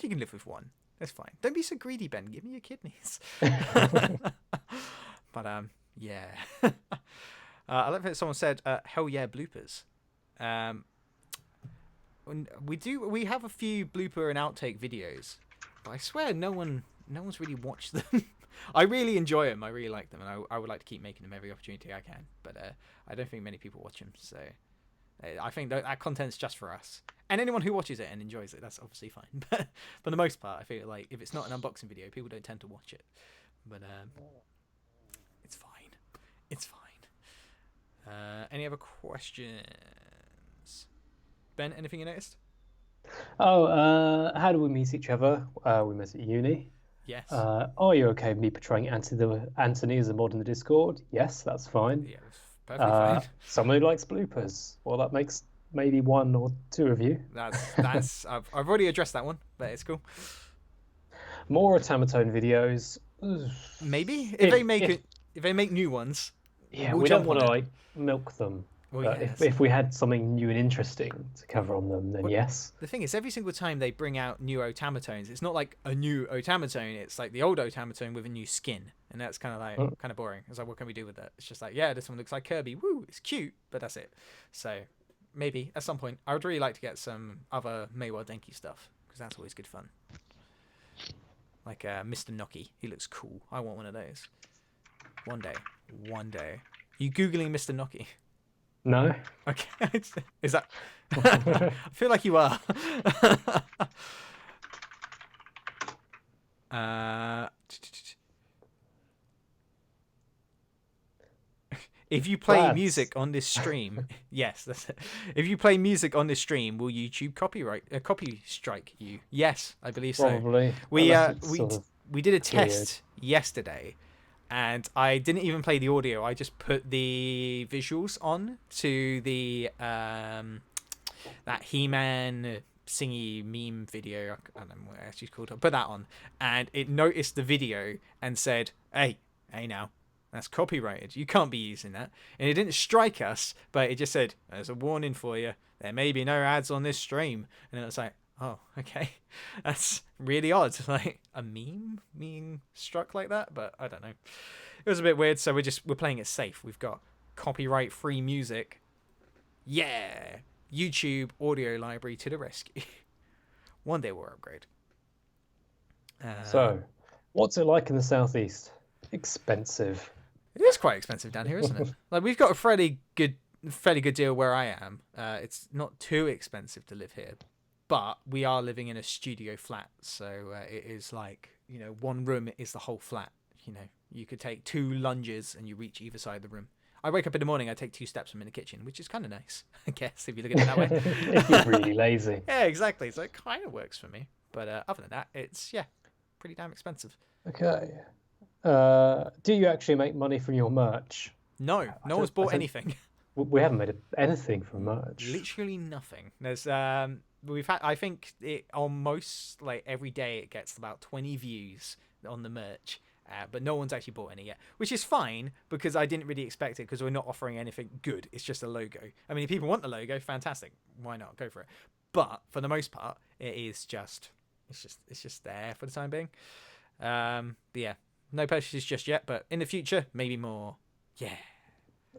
You can live with one. That's fine. Don't be so greedy, Ben. Give me your kidneys. But yeah. I like that someone said, "Hell yeah, bloopers." We have a few blooper and outtake videos, but I swear no one's really watched them. I really enjoy them. I really like them, and I would like to keep making them every opportunity I can. But I don't think many people watch them, so I think that content's just for us. And anyone who watches it and enjoys it, that's obviously fine. But for the most part, I feel like if it's not an unboxing video, people don't tend to watch it. But it's fine. It's fine. Any other questions? Ben, anything you noticed? Oh, how do we meet each other? We met at uni. Yes. Are you okay with me portraying Anthony as a mod in the Discord? Yes, that's fine. Yeah, it's perfectly fine. Someone who likes bloopers. Well, that makes maybe one or two of you. That's I've already addressed that one, but it's cool. More automaton videos. Maybe if they make new ones. Yeah, we'll we don't jump want on to it. like milk them. Well, But yes. if we had something new and interesting to cover on them, then yes. The thing is, every single time they bring out new automatones, it's not like a new automaton. It's like the old automaton with a new skin, and that's kind of like kind of boring. It's like, what can we do with that? It's just like, yeah, this one looks like Kirby. Woo, it's cute, but that's it. So maybe at some point, I would really like to get some other Meiwa Denki stuff, because that's always good fun. Like Mr. Noki, he looks cool. I want one of those. One day. You googling Mr. Noki? No? Okay, is that? I feel like you are. If you play Lads. music on this stream, yes, that's it. If you play music on this stream, will YouTube copy strike you? Yes, I believe so. Probably. We Unless it's sort of we did a cleared. test yesterday, and I didn't even play the audio. I just put the visuals on to the that He-Man singy meme video. I don't know what it's actually called. I put that on, and it noticed the video and said, "Hey now, that's copyrighted. You can't be using that." And it didn't strike us, but it just said, "There's a warning for you. There may be no ads on this stream." And it was like, oh, okay. That's really odd. Like a meme being struck like that, but I don't know. It was a bit weird, so we're playing it safe. We've got copyright-free music. Yeah. YouTube audio library to the rescue. One day we'll upgrade. So, what's it like in the southeast? Expensive. It is quite expensive down here, isn't it? Like we've got a fairly good deal where I am. It's not too expensive to live here, but we are living in a studio flat, so it is like, you know, one room is the whole flat. You know, you could take 2 lunges and you reach either side of the room. I wake up in the morning, I take 2 steps, I'm in the kitchen, which is kind of nice, I guess, if you look at it that way. If you're really lazy. Yeah, exactly. So it kind of works for me. But other than that, it's, yeah, pretty damn expensive. Okay. Do you actually make money from your merch? No one's bought anything. We haven't made anything from merch. Literally nothing. There's we've had, I think it almost like every day it gets about 20 views on the merch. But no one's actually bought any yet, which is fine because I didn't really expect it because we're not offering anything good. It's just a logo. I mean, if people want the logo, fantastic. Why not? Go for it. But for the most part, it is just it's just there for the time being. But yeah, no purchases just yet, but in the future, maybe more. Yeah.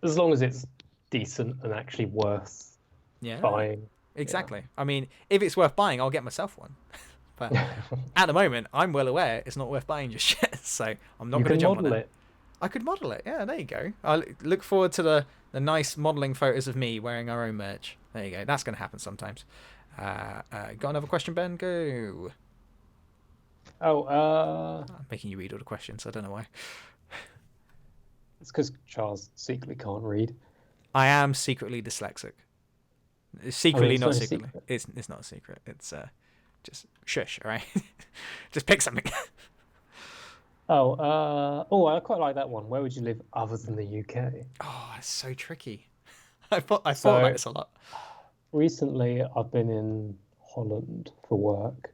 As long as it's decent and actually worth Yeah. buying. Exactly. Yeah. I mean, if it's worth buying, I'll get myself one. But at the moment, I'm well aware it's not worth buying just yet, so I'm not going to jump on it. I could model it. Yeah, there you go. I look forward to the nice modeling photos of me wearing our own merch. There you go. That's going to happen sometimes. Got another question, Ben? Go. I'm making you read all the questions. I don't know why. It's because Charles secretly can't read. I am secretly dyslexic. Secretly, not secretly. It's not a secret. It's just shush, all right? Just pick something. I quite like that one. Where would you live other than the UK? Oh, that's so tricky. I thought about this a lot. Recently, I've been in Holland for work,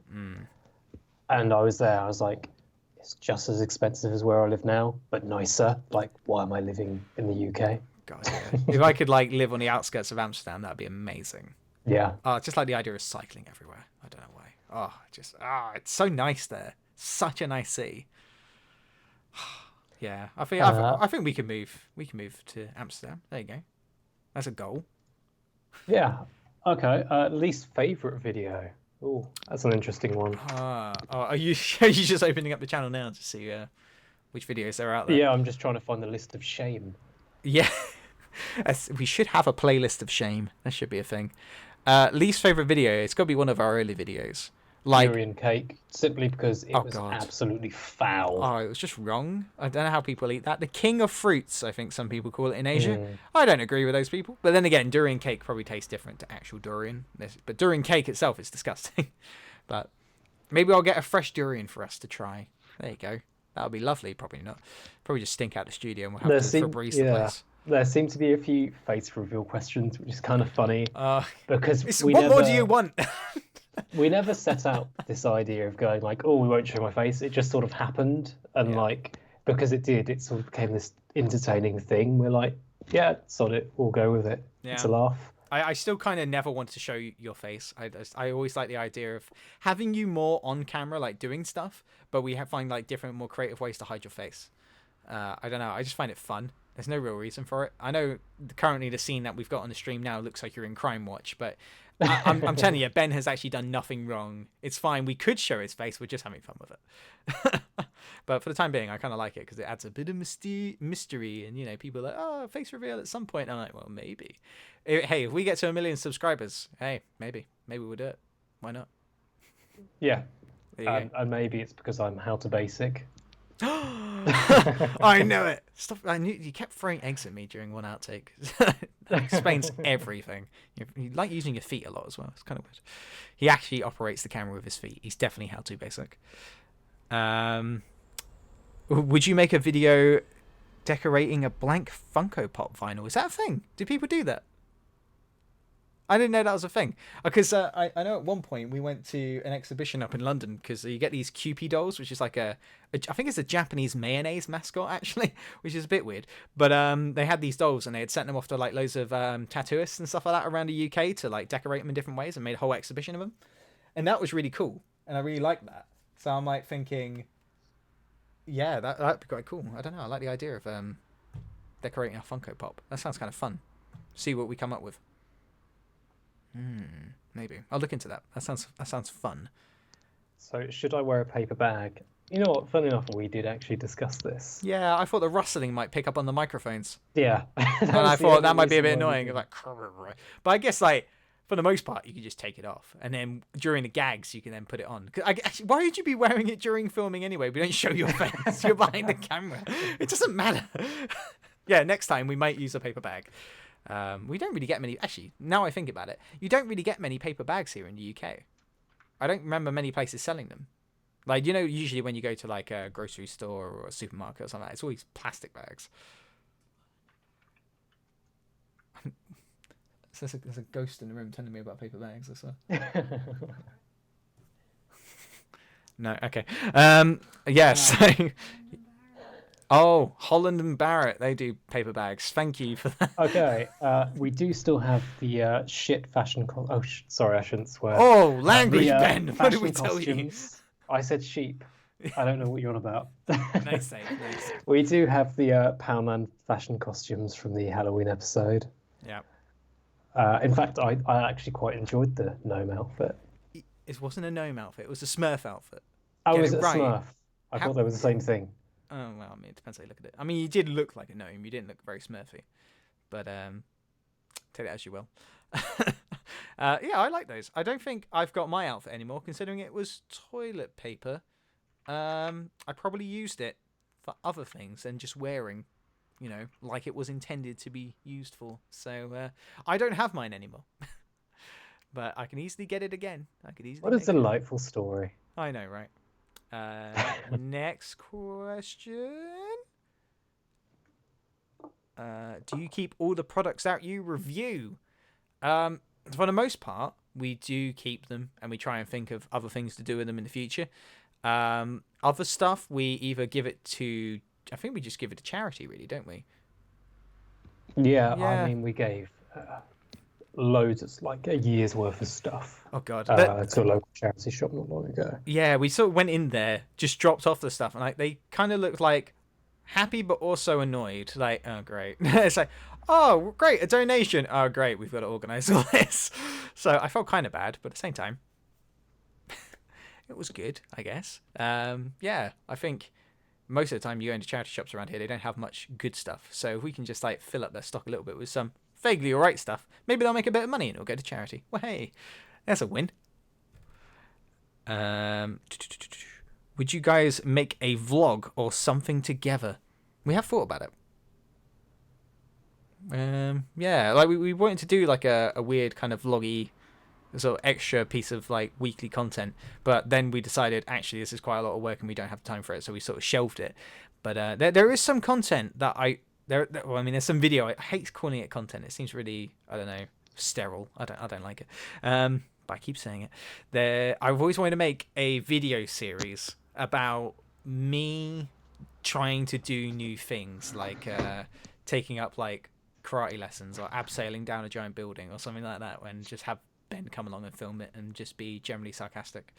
and I was there. I was like, it's just as expensive as where I live now, but nicer. Like, why am I living in the UK? God, yeah. If I could like live on the outskirts of Amsterdam, that'd be amazing. Yeah. Just like the idea of cycling everywhere. I don't know why. It's so nice there. Such a nice city. Yeah, I think we can move. We can move to Amsterdam. There you go. That's a goal. Yeah. Okay. Least favorite video. Oh, that's an interesting one. Are you just opening up the channel now to see which videos there are out there? Yeah, I'm just trying to find the list of shame. Yeah, we should have a playlist of shame. That should be a thing. Least favorite video. It's got to be one of our early videos. Like durian cake, simply because it was absolutely foul. Oh, it was just wrong. I don't know how people eat that. The king of fruits, I think some people call it in Asia. I don't agree with those people. But then again, durian cake probably tastes different to actual durian. But durian cake itself is disgusting. But maybe I'll get a fresh durian for us to try. There you go. That would be lovely. Probably not. Probably just stink out the studio and we'll have to Febreze the place. There seem to be a few face reveal questions, which is kind of funny. Because what more do you want? We never set out this idea of going like, oh, we won't show my face. It just sort of happened. And like, because it did, it sort of became this entertaining thing. We're like, yeah, sod it. We'll go with it. Yeah. It's a laugh. I still kind of never wanted to show your face. I always like the idea of having you more on camera, like doing stuff, but we find like different, more creative ways to hide your face. I don't know. I just find it fun. There's no real reason for it. I know currently the scene that we've got on the stream now looks like you're in Crime Watch, but I'm telling you, Ben has actually done nothing wrong. It's fine. We could show his face. We're just having fun with it. But for the time being, I kind of like it because it adds a bit of mystery. And, you know, people are like, oh, face reveal at some point. And I'm like, well, maybe. Hey, if we get to 1 million subscribers, hey, maybe we'll do it. Why not? Yeah. And maybe it's because I'm How to Basic. I know it. Stop! I knew you kept throwing eggs at me during one outtake. That explains everything. You like using your feet a lot as well. It's kind of weird. He actually operates the camera with his feet. He's definitely How to Basic. Would you make a video decorating a blank Funko Pop vinyl? Is that a thing? Do people do that? I didn't know that was a thing. Because I know at one point we went to an exhibition up in London because you get these Kewpie dolls, which is like I think it's a Japanese mayonnaise mascot, actually, which is a bit weird. But they had these dolls and they had sent them off to like loads of tattooists and stuff like that around the UK to like decorate them in different ways and made a whole exhibition of them. And that was really cool. And I really liked that. So I'm like thinking, yeah, that'd be quite cool. I don't know. I like the idea of decorating a Funko Pop. That sounds kind of fun. See what we come up with. Maybe I'll look into that. That sounds fun. So should I wear a paper bag? You know what? Funny enough, we did actually discuss this. Yeah, I thought the rustling might pick up on the microphones. Yeah, and I thought that might be a bit annoying. Like, but I guess like for the most part, you can just take it off, and then during the gags, you can then put it on. Actually, why would you be wearing it during filming anyway? We don't show your face. You're behind the camera. It doesn't matter. Yeah, next time we might use a paper bag. We don't really get many. Actually, now I think about it, you don't really get many paper bags here in the UK. I don't remember many places selling them. Like, you know, usually when you go to like a grocery store or a supermarket or something like that, it's always plastic bags. There's a ghost in the room telling me about paper bags, I swear. No, okay. Yeah, so Oh, Holland and Barrett, they do paper bags. Thank you for that. Okay, we do still have the shit fashion. Sorry, I shouldn't swear. Oh, language, The Ben. What did fashion we tell you? costumes. I said sheep. I don't know what you're on about. Nice save, nice save. We do have the Powerman fashion costumes from the Halloween episode. Yeah. In fact, I actually quite enjoyed the gnome outfit. It wasn't a gnome outfit. It was a Smurf outfit. Oh, Get was it it right. Smurf? I thought they were the same thing. Oh, well, I mean, it depends how you look at it. I mean, you did look like a gnome. You didn't look very Smurfy. But, take it as you will. Yeah, I like those. I don't think I've got my outfit anymore, considering it was toilet paper. I probably used it for other things than just wearing, like it was intended to be used for. So, I don't have mine anymore. But I can easily get it again. What a delightful story. I know, right? Next question. Do you keep all the products that you review? For the most part, we do keep them, and we try and think of other things to do with them in the future. Other stuff, we either give it to... I think we just give it to charity, really, don't we? Yeah, Yeah. I mean, we gave loads. It's like a year's worth of stuff Oh, God. to a local charity shop not long ago. Yeah, we sort of went in there, just dropped off the stuff, and like they kind of looked like happy but also annoyed. Like, oh great. It's like, oh great, a donation. Oh great, we've got to organise all this. So I felt kind of bad, but at the same time, it was good, I guess. Yeah, I think most of the time you go into charity shops around here, they don't have much good stuff. So if we can just like fill up their stock a little bit with some vaguely alright stuff, maybe they'll make a bit of money and it'll go to charity. Well, hey, that's a win. Would you guys make a vlog or something together? We have thought about it. Yeah, like we wanted to do like a weird kind of vloggy sort of extra piece of like weekly content, but then we decided actually this is quite a lot of work and we don't have time for it, so we sort of shelved it. But there is some content that well, I mean, there's some video. I hate calling it content. It seems really, I don't know, sterile. I don't like it. But I keep saying it. I've always wanted to make a video series about me trying to do new things, like taking up like karate lessons or abseiling down a giant building or something like that, and just have Ben come along and film it and just be generally sarcastic.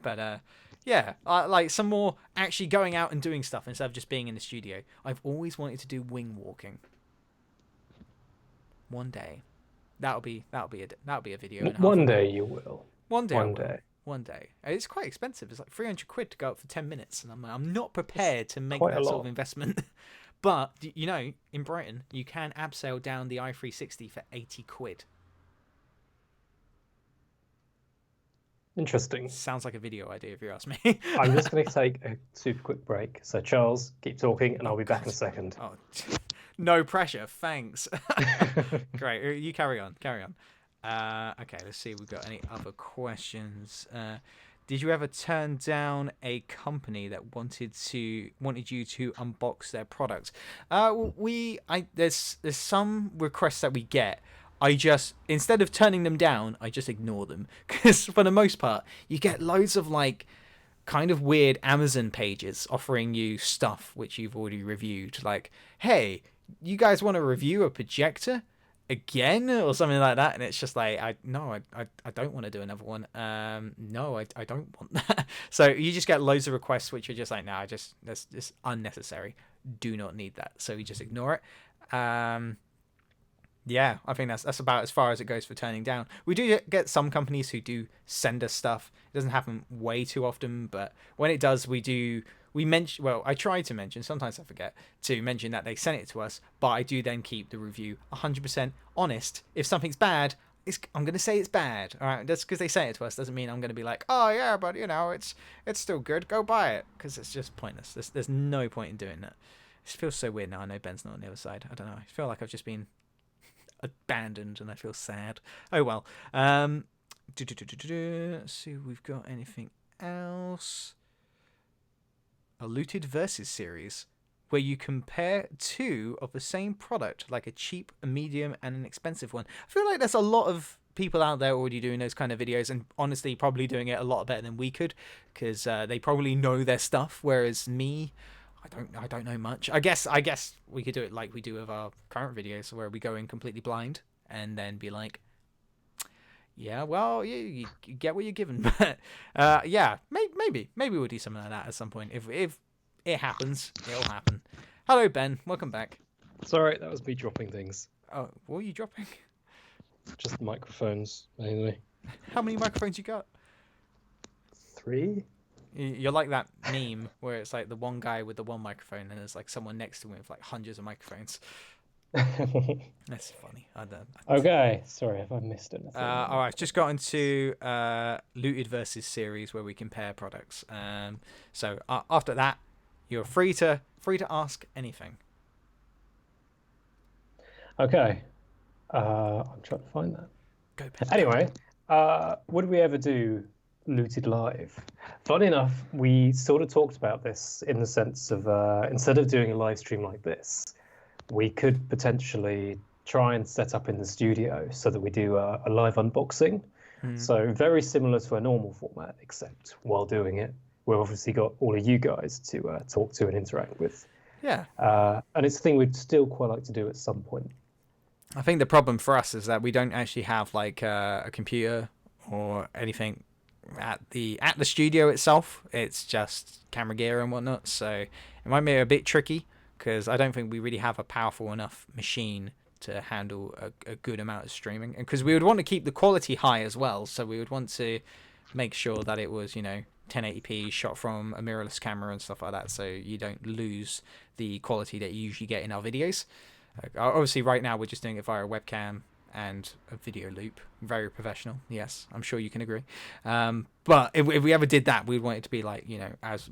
But yeah, like some more actually going out and doing stuff instead of just being in the studio. I've always wanted to do wing walking. One day, that'll be a video. And a half. One day you will. One day. One day. One day. It's quite expensive. It's like 300 quid to go up for 10 minutes, and I'm not prepared to make quite a that sort lot. of investment. But you know, in Brighton, you can abseil down the I-360 for 80 quid. Interesting. Sounds like a video idea if you ask me. I'm just going to take a super quick break. So Charles, keep talking, and I'll be back in a second. Oh, no pressure. Thanks. Great. You carry on. Okay, let's see if we've got any other questions. Did you ever turn down a company that wanted you to unbox their products? There's some requests that we get. Instead of turning them down, I just ignore them, because for the most part, you get loads of like kind of weird Amazon pages offering you stuff which you've already reviewed. Like, hey, you guys want to review a projector again or something like that, and it's just like, I don't want to do another one. No, I don't want that. So you just get loads of requests which are just like, nah, that's just unnecessary. Do not need that. So you just ignore it. Yeah, I think that's about as far as it goes for turning down. We do get some companies who do send us stuff. It doesn't happen way too often, but when it does, I try to mention, sometimes I forget to mention that they sent it to us, but I do then keep the review 100% honest. If something's bad, I'm going to say it's bad. All right, just because they say it to us doesn't mean I'm going to be like, oh yeah, but you know, it's still good. Go buy it, because it's just pointless. There's no point in doing that. It feels so weird now. I know Ben's not on the other side. I don't know. I feel like I've just been abandoned and I feel sad. Oh well. Let's see if we've got anything else. A looted versus series where you compare two of the same product, like a cheap, a medium, and an expensive one. I feel like there's a lot of people out there already doing those kind of videos, and honestly probably doing it a lot better than we could, because they probably know their stuff, whereas me, I don't know much. I guess we could do it like we do with our current videos, where we go in completely blind and then be like, yeah, well, you get what you're given. But yeah, maybe we'll do something like that at some point. If it happens, it'll happen. Hello, Ben. Welcome back. Sorry, that was me dropping things. Oh, what are you dropping? Just microphones, mainly. How many microphones you got? 3? You're like that meme where it's like the one guy with the one microphone and there's like someone next to him with like hundreds of microphones. That's funny. Okay, sorry if I missed anything. All right, just got into Looted versus series where we compare products. So after that, you're free to ask anything. Okay, I'm trying to find that. Go, Ben. Anyway, would we ever do Looted Live? Funny enough, we sort of talked about this in the sense of instead of doing a live stream like this, we could potentially try and set up in the studio so that we do a live unboxing. So very similar to a normal format, except while doing it, we've obviously got all of you guys to talk to and interact with. Yeah. And it's a thing we'd still quite like to do at some point. I think the problem for us is that we don't actually have like a computer or anything at the studio itself. It's just camera gear and whatnot, so it might be a bit tricky because I don't think we really have a powerful enough machine to handle a good amount of streaming, and because we would want to keep the quality high as well, so we would want to make sure that it was 1080p shot from a mirrorless camera and stuff like that, so you don't lose the quality that you usually get in our videos. Obviously right now we're just doing it via a webcam and a video loop. Very professional, yes, I'm sure you can agree. But if we ever did that, we'd want it to be like, as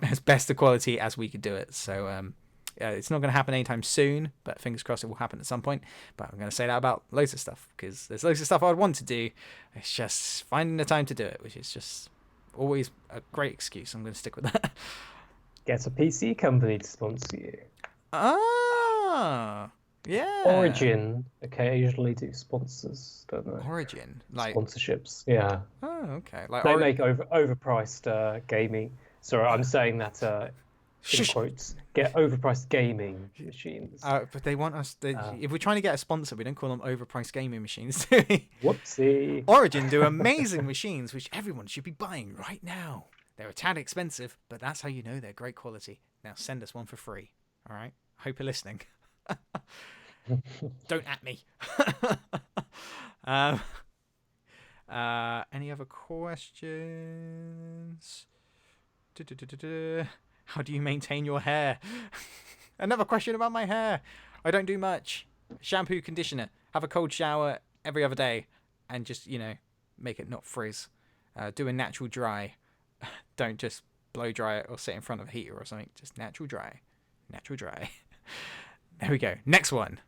as best a quality as we could do it. So it's not going to happen anytime soon, but fingers crossed it will happen at some point. But I'm going to say that about loads of stuff, because there's loads of stuff I'd want to do. It's just finding the time to do it, which is just always a great excuse. I'm going to stick with that. Get a PC company to sponsor you. Ah, yeah. Origin occasionally do sponsors, don't they? Origin, like sponsorships. Yeah. Oh, okay. Like they make overpriced gaming. Sorry, I'm saying that in quotes. Get overpriced gaming machines. But they want us. If we're trying to get a sponsor, we don't call them overpriced gaming machines, do we? Whoopsie. Origin do amazing machines, which everyone should be buying right now. They're a tad expensive, but that's how you know they're great quality. Now send us one for free. All right. Hope you're listening. Don't at me. Any other questions? How do you maintain your hair? Another question about my hair. I don't do much. Shampoo, conditioner. Have a cold shower every other day. And just, make it not frizz. Do a natural dry. Don't just blow dry it or sit in front of a heater or something. Just natural dry. Natural dry. There we go. Next one.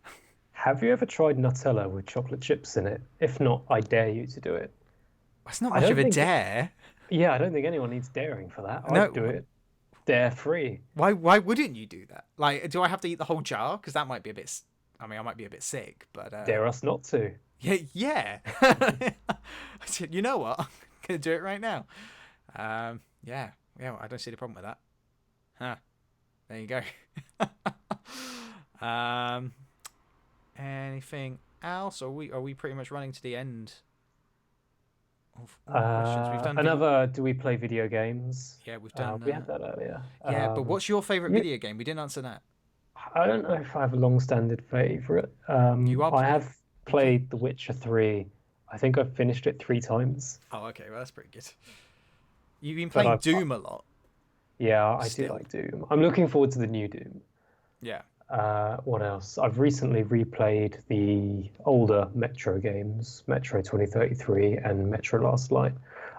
Have you ever tried Nutella with chocolate chips in it? If not, I dare you to do it. That's not much of a dare. Yeah, I don't think anyone needs daring for that. I'd do it dare free. Why wouldn't you do that? Like, do I have to eat the whole jar? Because that might be a bit... I mean, I might be a bit sick, but... Dare us not to. Yeah. You know what? I'm going to do it right now. Yeah, I don't see the problem with that. Huh. There you go. Anything else? Are we pretty much running to the end of questions? We've done another. Do we play video games? Yeah, we've done. We had that earlier. Yeah, but what's your favorite video game? We didn't answer that. I don't know if I have a long-standing favorite. I have played The Witcher 3. I think I've finished it 3 times. Oh, okay. Well, that's pretty good. You've been playing Doom a lot. Yeah, I do like Doom. I'm looking forward to the new Doom. Yeah. What else? I've recently replayed the older Metro games, Metro 2033 and Metro Last Light.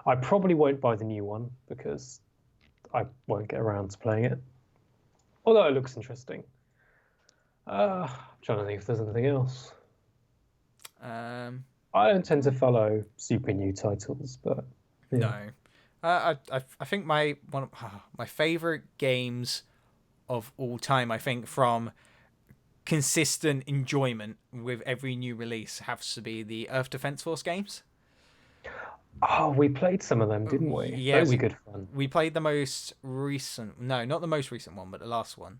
I probably won't buy the new one because I won't get around to playing it. Although it looks interesting. I'm trying to think if there's anything else. I don't tend to follow super new titles, but yeah. No. I think my favorite games of all time, I think, from consistent enjoyment with every new release, has to be the Earth Defense Force games. Oh, we played some of them, didn't we? Yeah, Those we are good fun. we played the most recent. No, not the most recent one, but the last one.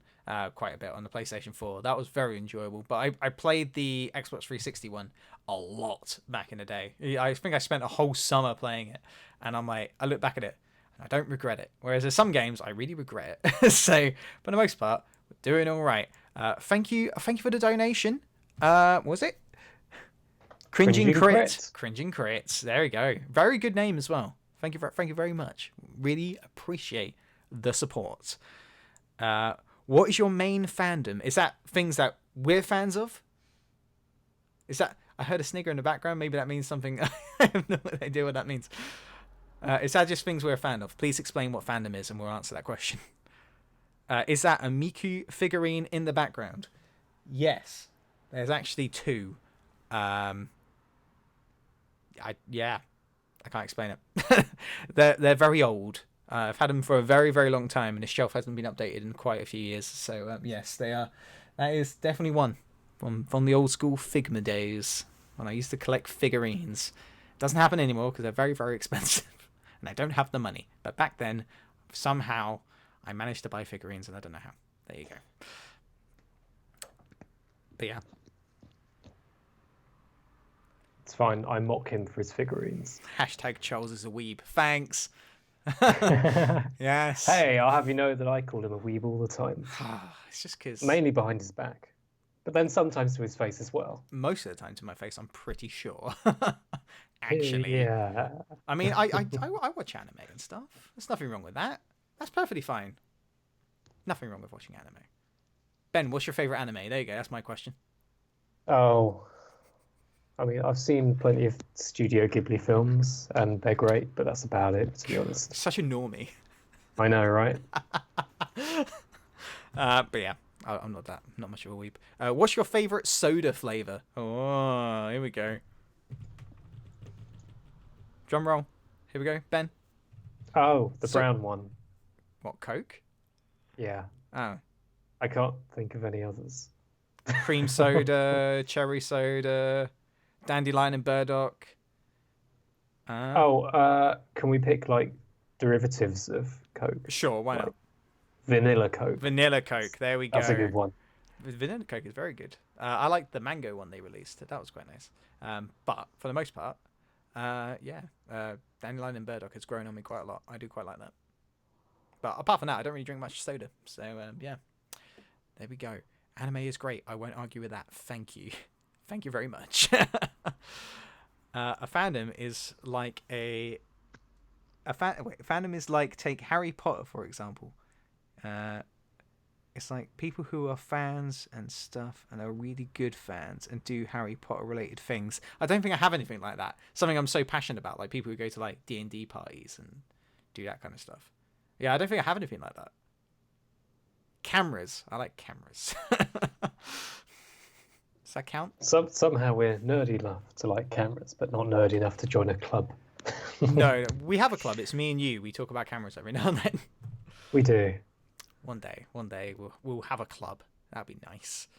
Quite a bit on the PlayStation 4. That was very enjoyable. But I played the Xbox 360 one a lot back in the day. I think I spent a whole summer playing it, and I look back at it, and I don't regret it. Whereas there's some games I really regret it. So for the most part, we're doing all right. Thank you for the donation. What was it? Cringing Crit. Cringing Crits. There we go. Very good name as well. Thank you very much. Really appreciate the support. What is your main fandom? Is that things that we're fans of? Is that... I heard a snigger in the background. Maybe that means something. I have no idea what that means. Is that just things we're a fan of? Please explain what fandom is and we'll answer that question. Is that a Miku figurine in the background? Yes. There's actually two. I can't explain it. They're very old. I've had them for a very, very long time, and the shelf hasn't been updated in quite a few years. So yes, they are. That is definitely one from the old school Figma days when I used to collect figurines. Doesn't happen anymore because they're very, very expensive, and I don't have the money. But back then, somehow, I managed to buy figurines, and I don't know how. There you go. But yeah. It's fine. I mock him for his figurines. Hashtag Charles is a weeb. Thanks. Yes. Hey, I'll have you know that I call him a weeb all the time. It's just because Mainly behind his back, but then sometimes to his face as well. most of the time to my face, I'm pretty sure. Actually, Yeah. I mean, I watch anime and stuff. There's nothing wrong with that. That's perfectly fine. Nothing wrong with watching anime. Ben, what's your favorite anime? There you go. That's my question. Oh, I mean, I've seen plenty of Studio Ghibli films, and they're great, but that's about it, to be honest. Such a normie. I know, right? But yeah, I'm not much of a weeb. What's your favorite soda flavor? Oh, here we go. Drum roll. Here we go, Ben. Oh, the brown one. What, Coke? Yeah. Oh, I can't think of any others. cream soda, cherry soda, dandelion and burdock. Can we pick like derivatives of Coke? Sure, why not? Vanilla Coke. Vanilla Coke. There we go. That's a good one. Vanilla Coke is very good. I like the mango one they released. That was quite nice. But for the most part, dandelion and burdock has grown on me quite a lot. I do quite like that. But apart from that, I don't really drink much soda. So yeah, there we go. Anime is great. I won't argue with that. Thank you. Thank you very much. A fandom is like fandom is like, take Harry Potter for example. It's like people who are fans and stuff and are really good fans and do Harry Potter related things. I don't think I have anything like that. Something I'm so passionate about, like people who go to like D&D parties and do that kind of stuff. Yeah, I don't think I have anything like that. Cameras. I like cameras. Does that count? Somehow we're nerdy enough to like cameras, but not nerdy enough to join a club. No, we have a club. It's me and you. We talk about cameras every now and then. We do. One day we'll have a club. That'd be nice.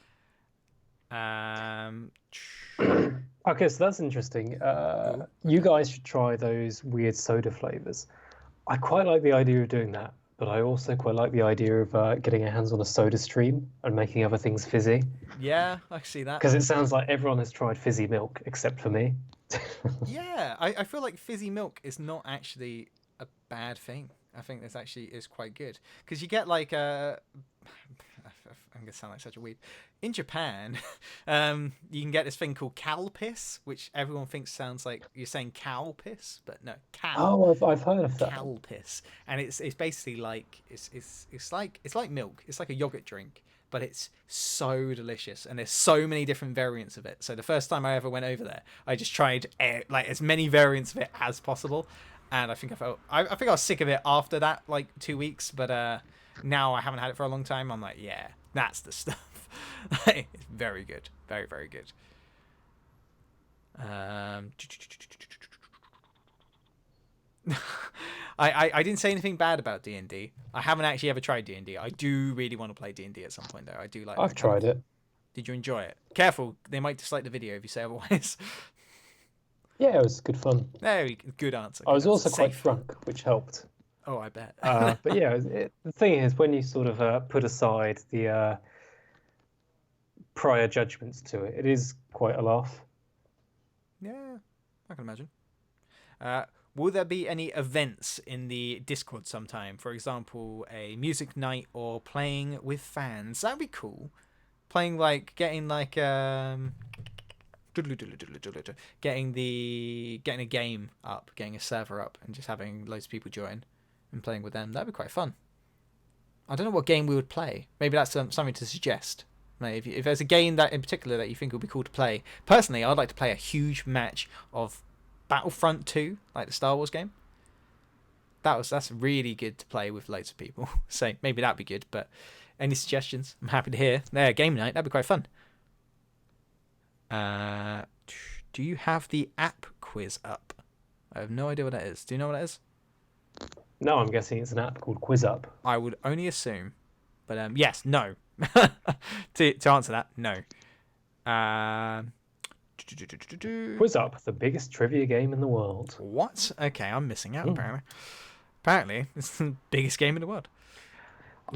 Okay, so that's interesting. You guys should try those weird soda flavors. I quite like the idea of doing that, but I also quite like the idea of getting our hands on a soda stream and making other things fizzy. Yeah, I see that. Because it sounds like everyone has tried fizzy milk except for me. Yeah, I feel like fizzy milk is not actually a bad thing. I think this actually is quite good because you get like I'm gonna sound like such a weeb. In Japan, you can get this thing called cow piss, which everyone thinks sounds like you're saying cow piss, but no, cow. Oh, I've heard of that. Cow piss, and it's basically like it's like milk. It's like a yogurt drink, but it's so delicious, and there's so many different variants of it. So the first time I ever went over there, I just tried like as many variants of it as possible. And I think I think I was sick of it after that, like 2 weeks. But now I haven't had it for a long time. I'm like, yeah, that's the stuff. It's very good, very, very good. I didn't say anything bad about D&D. I haven't actually ever tried D&D. I do really want to play D&D at some point, though. I do like. I've tried it. Did you enjoy it? Careful, they might dislike the video if you say otherwise. Yeah, it was good fun. Good answer. I was good also answer. quite Safe. drunk, which helped. Oh, I bet. But yeah, the thing is, when you sort of put aside the prior judgments to it, it is quite a laugh. Yeah, I can imagine. Will there be any events in the Discord sometime? For example, a music night or playing with fans? That'd be cool. Playing like getting like getting a game up, getting a server up, and just having loads of people join and playing with them. That'd be quite fun. I don't know what game we would play. Maybe that's something to suggest. Maybe if there's a game that in particular that you think would be cool to play. Personally, I'd like to play a huge match of Battlefront 2, like the Star Wars game. That's really good to play with loads of people. So maybe that'd be good. But any suggestions? I'm happy to hear. There, game night. That'd be quite fun. Do you have the app quiz up? I have no idea what that is. Do you know what that is? No, I'm guessing it's an app called QuizUp. I would only assume, but yes, no. to answer that, no. QuizUp, the biggest trivia game in the world. What? Okay, I'm missing out. Apparently, it's the biggest game in the world.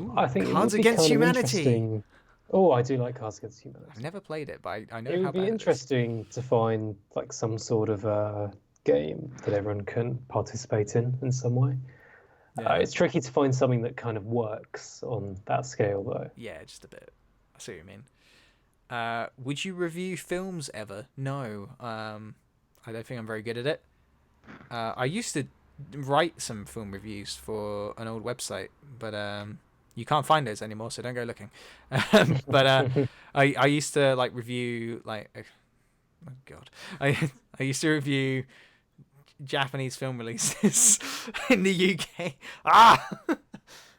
Ooh, I think Cards it would be Against kind of Humanity. interesting. Oh, I do like Cards Against Humanity. I've never played it, but I know It how would be bad interesting to find like some sort of game that everyone can participate in some way. Yeah. It's tricky to find something that kind of works on that scale, though. Yeah, just a bit. I see what you mean. Would you review films ever? No. I don't think I'm very good at it. I used to write some film reviews for an old website, but you can't find those anymore, so don't go looking. But I used to like review like oh god, I used to review Japanese film releases in the UK.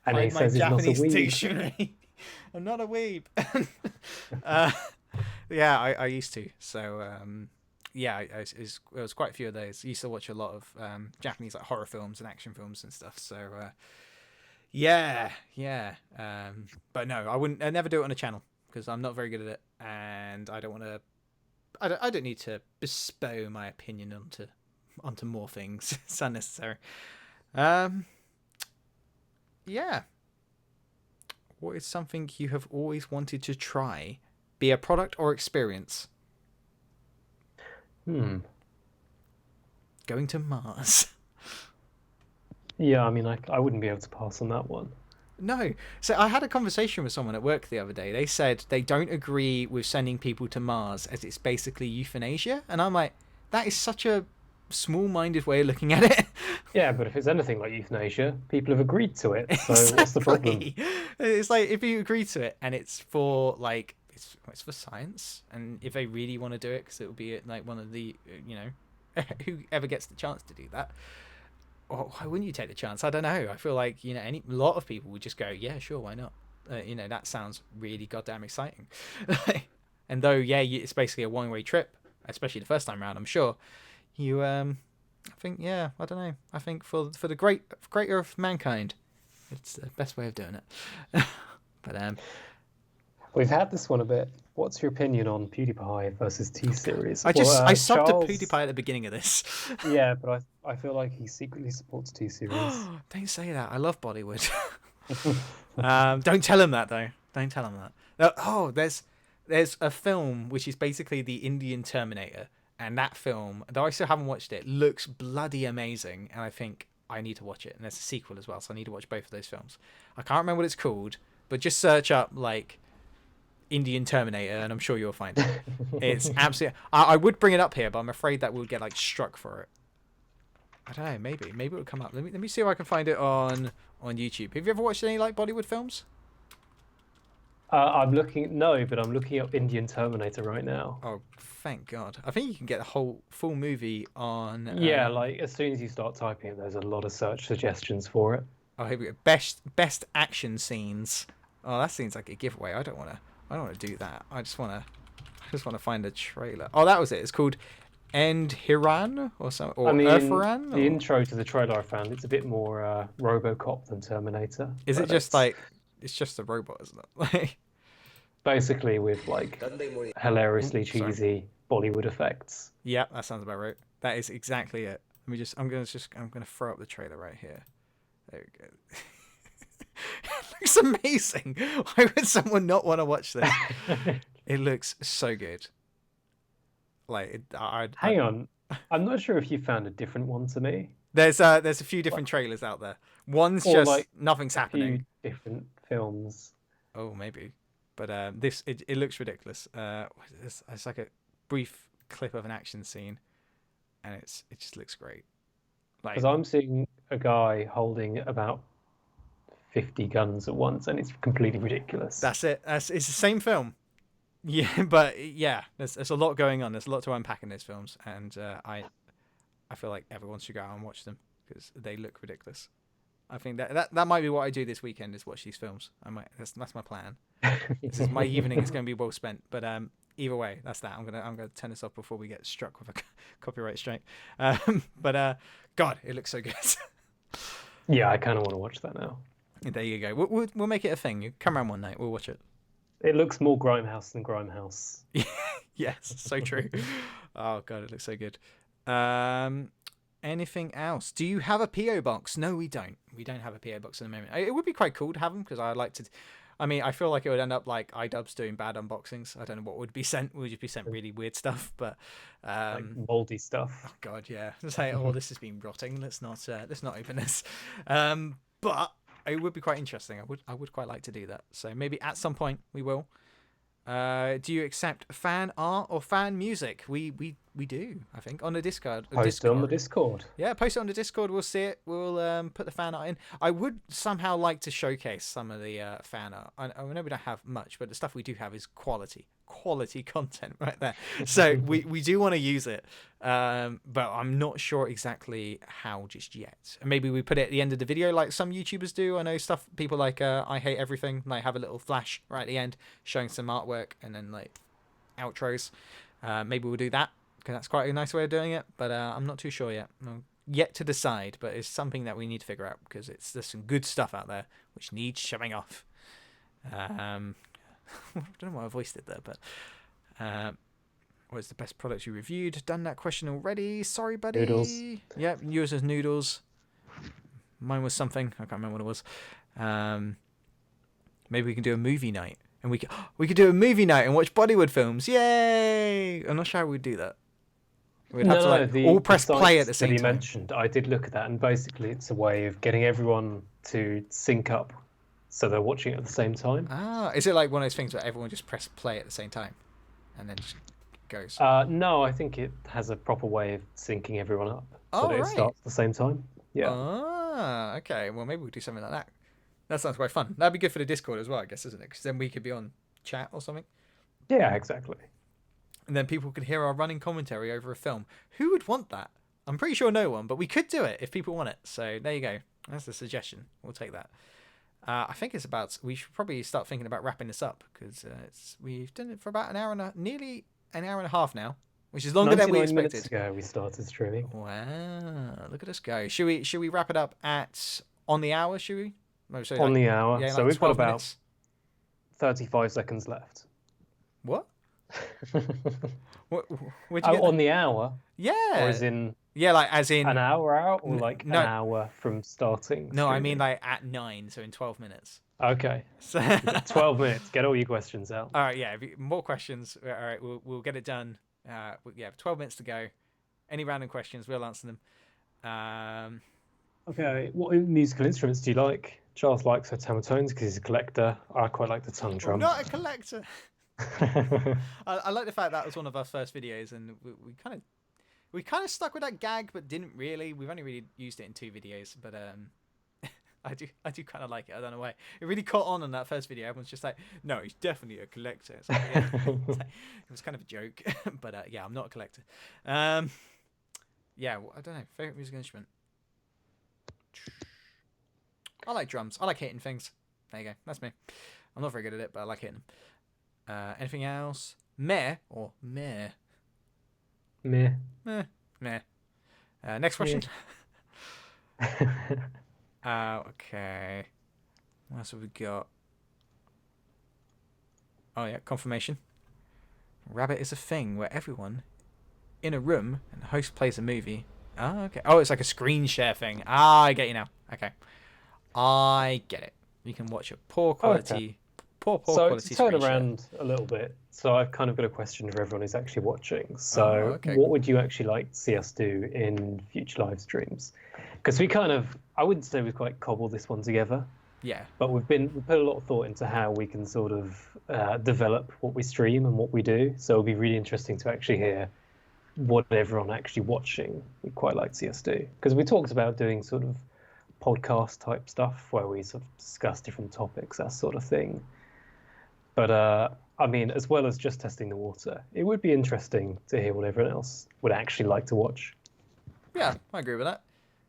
And he Find my says he's not a Japanese weeb. dictionary. I'm not a weeb. Yeah, I used to. So yeah, it was quite a few of those. I used to watch a lot of Japanese like horror films and action films and stuff. So yeah. But no, I'd never do it on a channel because I'm not very good at it, and I don't want to. I don't need to bestow my opinion onto more things. It's unnecessary. Yeah. What is something you have always wanted to try? Be a product or experience? Going to Mars. Yeah, I mean, I wouldn't be able to pass on that one. No. So I had a conversation with someone at work the other day. They said they don't agree with sending people to Mars as it's basically euthanasia. And I'm like, that is such a small-minded way of looking at it. Yeah, but if it's anything like euthanasia, people have agreed to it. So what's the problem? Exactly. It's like if you agree to it and it's for like it's for science, and if they really want to do it, because it will be like one of the whoever gets the chance to do that. Or why wouldn't you take the chance? I don't know. I feel like a lot of people would just go, yeah, sure, why not? That sounds really goddamn exciting. And though, yeah, it's basically a one-way trip, especially the first time around. I'm sure you. I think, yeah, I don't know. I think for the greater of mankind, it's the best way of doing it. But We've had this one a bit. What's your opinion on PewDiePie versus T-Series? I subbed to PewDiePie at the beginning of this. Yeah, but I feel like he secretly supports T-Series. Don't say that. I love Bollywood. Don't tell him that though. Don't tell him that. Oh, there's a film which is basically the Indian Terminator, and that film, though I still haven't watched it, looks bloody amazing, and I think I need to watch it. And there's a sequel as well, so I need to watch both of those films. I can't remember what it's called, but just search up like Indian Terminator, and I'm sure you'll find it. It's absolutely. I would bring it up here, but I'm afraid that we'll get like struck for it. I don't know. Maybe it'll come up. Let me see if I can find it on YouTube. Have you ever watched any like Bollywood films? I'm looking up Indian Terminator right now. Oh, thank God! I think you can get a full movie on. Yeah, like as soon as you start typing it, there's a lot of search suggestions for it. Oh, here we go. Best action scenes. Oh, that seems like a giveaway. I don't want to do that. I just want to find a trailer. Oh, that was it. It's called End Hiran or something, or Earthiran? The intro to the trailer I found, it's a bit more RoboCop than Terminator. Is it just like it's just a robot, isn't it? Like basically with like hilariously cheesy Bollywood effects. Yeah, that sounds about right. That is exactly it. I'm gonna throw up the trailer right here. There we go. It looks amazing. Why would someone not want to watch this? It looks so good. Like, Hang on. I'm not sure if you found a different one to me. there's a few different trailers out there. One's Or, just like, nothing's A happening. few different films. Oh, maybe. But it looks ridiculous. It's like a brief clip of an action scene, and it just looks great. Like, Because I'm seeing a guy holding about 50 guns at once, and it's completely ridiculous. that's it. It's the same film. Yeah, but yeah, there's a lot going on. There's a lot to unpack in these films, and I feel like everyone should go out and watch them because they look ridiculous. I think that might be what I do this weekend is watch these films. That's my plan. This is my evening. It's going to be well spent. But either way, that's that. I'm gonna turn this off before we get struck with a copyright strike. But God, it looks so good. Yeah, I kind of want to watch that now. There you go. We'll make it a thing. You come around one night. We'll watch it. It looks more Grimehouse than Grimehouse. Yes, so true. Oh God, it looks so good. Anything else? Do you have a PO box? No, we don't. We don't have a PO box at the moment. It would be quite cool to have them because I'd like to. I mean, I feel like it would end up like iDubbbz doing bad unboxings. I don't know what would be sent. Would just be sent really weird stuff, but Like moldy stuff. oh God, yeah. Say, oh, this has been rotting. Let's not open this. But it would be quite interesting. I would quite like to do that. So maybe at some point we will. Do you accept fan art or fan music? We do, I think, on the Discord. Post it on the Discord. Yeah, post it on the Discord. We'll see it. We'll put the fan art in. I would somehow like to showcase some of the fan art. I know we don't have much, but the stuff we do have is quality content right there. So we do want to use it, but I'm not sure exactly how just yet. And maybe we put it at the end of the video like some YouTubers do. I know people like I Hate Everything, like have a little flash right at the end showing some artwork and then like outros. Maybe we'll do that because that's quite a nice way of doing it, but I'm not too sure yet. I'm yet to decide, but it's something that we need to figure out because there's some good stuff out there which needs shoving off. I don't know why I voiced it there, but what is the best product you reviewed? Done that question already. Sorry, buddy. Noodles. Yep, yours was noodles. Mine was something. I can't remember what it was. Maybe we can do a movie night, and we could do a movie night and watch Bollywood films. Yay! I'm not sure how we'd do that. We'd have to all press play at the same that he time. mentioned, I did look at that, and basically it's a way of getting everyone to sync up so they're watching it at the same time. Ah, is it like one of those things where everyone just press play at the same time, and then just goes? No, I think it has a proper way of syncing everyone up so Oh, that it right. starts at the same time. Yeah. Ah, okay. Well, maybe we'll do something like that. That sounds quite fun. That'd be good for the Discord as well, I guess, isn't it? Because then we could be on chat or something, Yeah, exactly. and then people could hear our running commentary over a film. Who would want that? I'm pretty sure no one, but we could do it if people want it. So there you go. That's the suggestion. We'll take that. I think it's about. We should probably start thinking about wrapping this up because we've done it for about nearly an hour and a half now, which is longer than we 99 minutes expected. ago we started streaming. Wow, look at us go. Should we wrap it up at on the hour? Should we? No, so On like- the hour. yeah, So like we've got 12 about minutes. 35 seconds left. What? What? Where'd you Oh, get on the hour? yeah. Or as in Yeah, like as in. an hour out? Or like no. an hour from starting? No, I mean streaming? like at 9, so in 12 minutes. Okay. So, 12 minutes. Get all your questions out. all right, yeah. More questions. All right, we'll get it done. Yeah, 12 minutes to go. Any random questions, we'll answer them. Okay, what musical instruments do you like? Charles likes her tamatones because he's a collector. I quite like the tongue I'm drum. not a collector. I like the fact that was one of our first videos, and we kind of stuck with that gag, but didn't really. We've only really used it in 2 videos, but I do kind of like it. I don't know why. It really caught on that first video. Everyone's just like, no, he's definitely a collector. It's like, yeah. It was kind of a joke, but yeah, I'm not a collector. Yeah, I don't know. Favorite musical instrument. I like drums. I like hitting things. There you go. That's me. I'm not very good at it, but I like hitting them. Anything else? Meh or meh? Meh. Meh. Next question. Okay. What else have we got? Oh yeah, confirmation. Rabbit is a thing where everyone in a room and the host plays a movie. Oh, okay. Oh, it's like a screen share thing. Ah, I get you now. Okay. I get it. You can watch a poor quality, poor So quality to turn screen share. around a little bit, so I've kind of got a question for everyone who's actually watching. So okay. what would you actually like to see us do in future live streams? Because we kind of, I wouldn't say we've quite cobbled this one together, Yeah. but we put a lot of thought into how we can sort of develop what we stream and what we do. So it'll be really interesting to actually hear what everyone actually watching would quite like to see us do. Because we talked about doing sort of podcast type stuff where we sort of discuss different topics, that sort of thing. But I mean, as well as just testing the water, it would be interesting to hear what everyone else would actually like to watch. Yeah, I agree with that.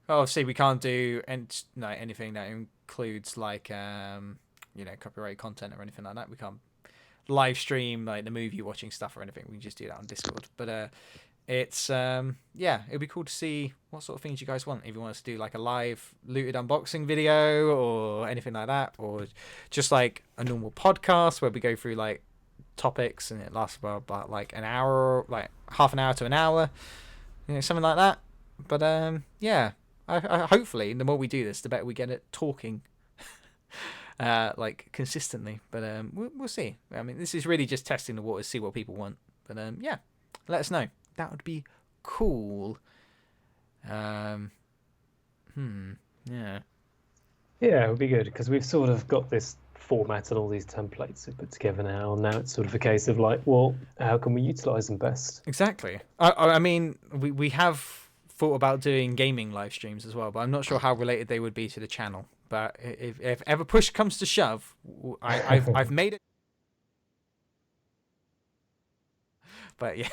Obviously, we can't do anything that includes like copyright content or anything like that. We can't live stream like the movie watching stuff or anything. We can just do that on Discord. But it's it'd be cool to see what sort of things you guys want. If you want us to do like a live looted unboxing video or anything like that, or just like a normal podcast where we go through like topics and it lasts about like an hour, like half an hour to an hour, something like that. But I hopefully the more we do this, the better we get at talking, like consistently. But we'll see. I mean, this is really just testing the waters, see what people want. But let us know. That would be cool. Yeah. Yeah, it would be good because we've sort of got this format and all these templates we put together now. And now it's sort of a case of like, well, how can we utilize them best? Exactly. I mean, we have thought about doing gaming live streams as well, but I'm not sure how related they would be to the channel. But if ever push comes to shove, I've made it. But yeah,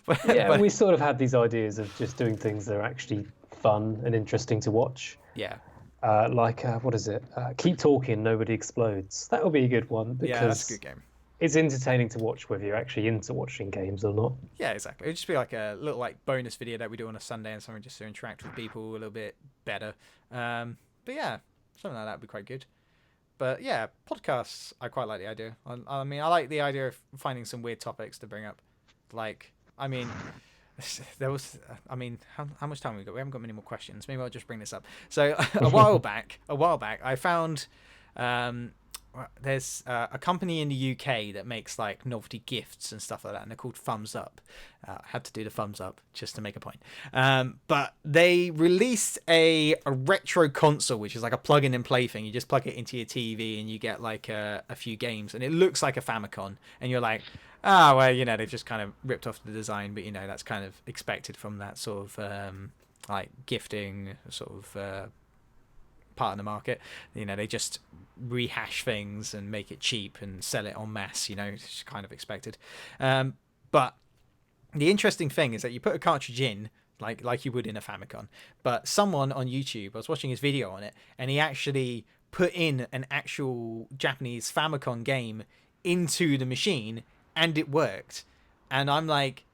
but we sort of had these ideas of just doing things that are actually fun and interesting to watch. Yeah. What is it? Keep Talking, Nobody Explodes. That would be a good one because that's a good game. It's entertaining to watch whether you're actually into watching games or not. Yeah, exactly. It'd just be like a little like bonus video that we do on a Sunday and something just to interact with people a little bit better. But yeah, something like that would be quite good. But yeah, podcasts, I quite like the idea. I mean, I like the idea of finding some weird topics to bring up. Like, I mean, how much time have we got? We haven't got many more questions. Maybe I'll just bring this up. So a while back, I found there's a company in the UK that makes like novelty gifts and stuff like that, and they're called Thumbs Up. I had to do the thumbs up just to make a point. But they released a retro console, which is like a plug-in and play thing. You just plug it into your TV and you get like a few games, and it looks like a Famicom. And you're like, well, they've just kind of ripped off the design, but that's kind of expected from that sort of like gifting sort of part of the market. They just rehash things and make it cheap and sell it en masse. It's kind of expected. But the interesting thing is that you put a cartridge in like you would in a Famicom, but someone on YouTube, I was watching his video on it, and he actually put in an actual Japanese Famicom game into the machine, and it worked. And I'm like,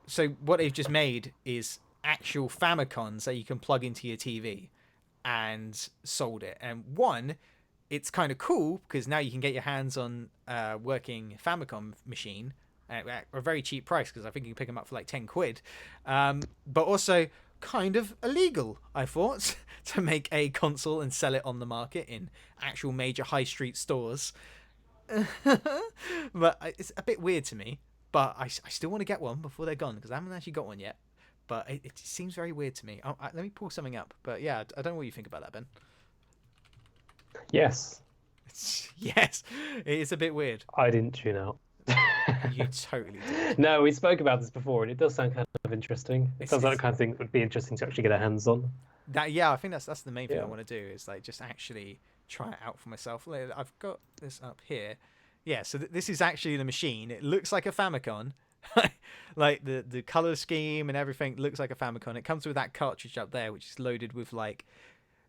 so what they've just made is actual Famicoms that you can plug into your TV, and sold it. And one, it's kind of cool because now you can get your hands on a working Famicom machine at a very cheap price, because I think you can pick them up for like 10 quid. But also kind of illegal, I thought, to make a console and sell it on the market in actual major high street stores. But it's a bit weird to me, but I still want to get one before they're gone, because I haven't actually got one yet. But it seems very weird to me. Let me pull something up. But yeah, I don't know what you think about that, Ben. Yes. Yes, it is a bit weird. I didn't tune out. You totally did. No, we spoke about this before, and it does sound kind of interesting. It sounds like the kind of thing that would be interesting to actually get our hands on. I think that's the main thing I want to do, is like just actually try it out for myself. I've got this up here. Yeah, so this is actually the machine. It looks like a Famicom. Like the color scheme and everything looks like a Famicom. It comes with that cartridge up there, which is loaded with like,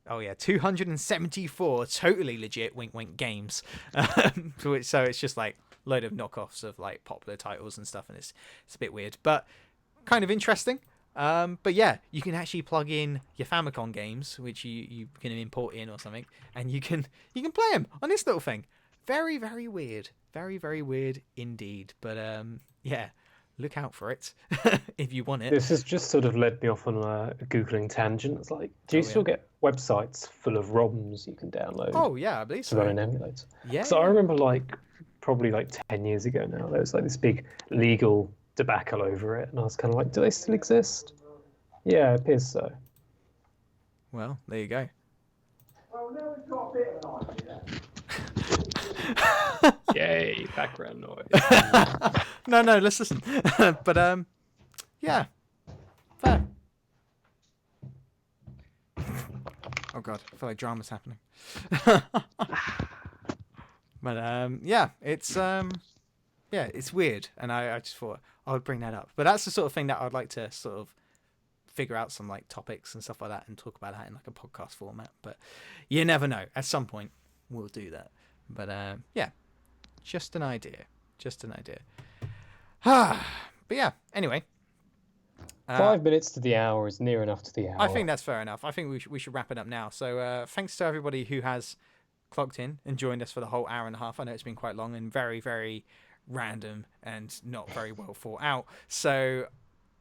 274 totally legit wink wink games. So it's just like a load of knockoffs of like popular titles and stuff, and it's a bit weird, but kind of interesting. But yeah, you can actually plug in your Famicom games, which you can import in or something, and you can play them on this little thing. Very, very weird. Very, very weird indeed. But yeah, look out for it if you want it. This has just sort of led me off on a Googling tangent. It's like, do you Oh, still yeah. get websites full of ROMs you can download Oh yeah, I believe to run so. an emulator? Yeah. So I remember probably 10 years ago now, there was this big legal debacle over it. And I was kind of like, do they still exist? Yeah, it appears so. Well, there you go. Yay, background noise. No, let's listen. But yeah, fair. Oh god, I feel like drama's happening. But yeah, it's weird, and I just thought I would bring that up. But that's the sort of thing that I'd like to sort of figure out some topics and stuff like that and talk about that in a podcast format. But you never know. At some point, we'll do that. But yeah, just an idea. But yeah, anyway. 5 minutes to the hour is near enough to the hour. I think that's fair enough. I think we should wrap it up now. So thanks to everybody who has clocked in and joined us for the whole hour and a half. I know it's been quite long and very, very random and not very well thought out. So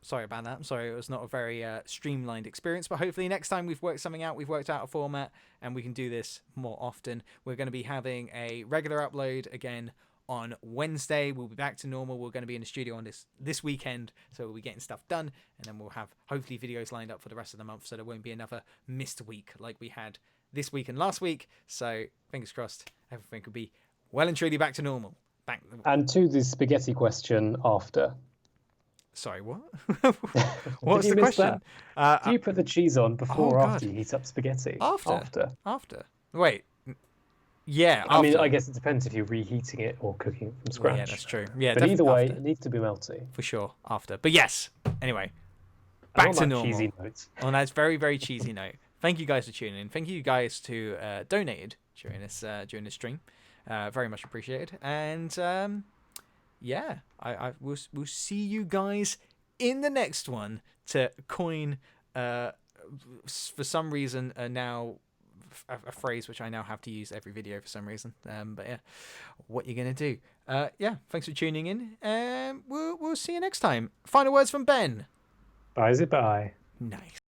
sorry about that. I'm sorry it was not a very streamlined experience, but hopefully next time we've worked something out, we've worked out a format, and we can do this more often. We're going to be having a regular upload again on Wednesday. We'll be back to normal. We're going to be in the studio on this weekend, so we'll be getting stuff done, and then we'll have hopefully videos lined up for the rest of the month, so there won't be another missed week like we had this week and last week. So fingers crossed everything will be well and truly back to normal. And to the spaghetti question after. Sorry, what? What's Did the you miss question? Do you put the cheese on before or God. after you heat up spaghetti? After. Wait. Yeah. I mean, after. I guess it depends if you're reheating it or cooking it from scratch. Yeah, that's true. Yeah, But either way, after, it needs to be melty. for sure. After. But yes. Anyway, And back on to that normal. cheesy note. On that very, very cheesy note, thank you guys for tuning in. Thank you guys who donated during this stream. Very much appreciated. And yeah, we'll see you guys in the next one to coin for some reason now a phrase which I now have to use every video for some reason. But yeah, what you're gonna do? Yeah, thanks for tuning in, and we'll see you next time. Final words from Ben. Bye. Nice.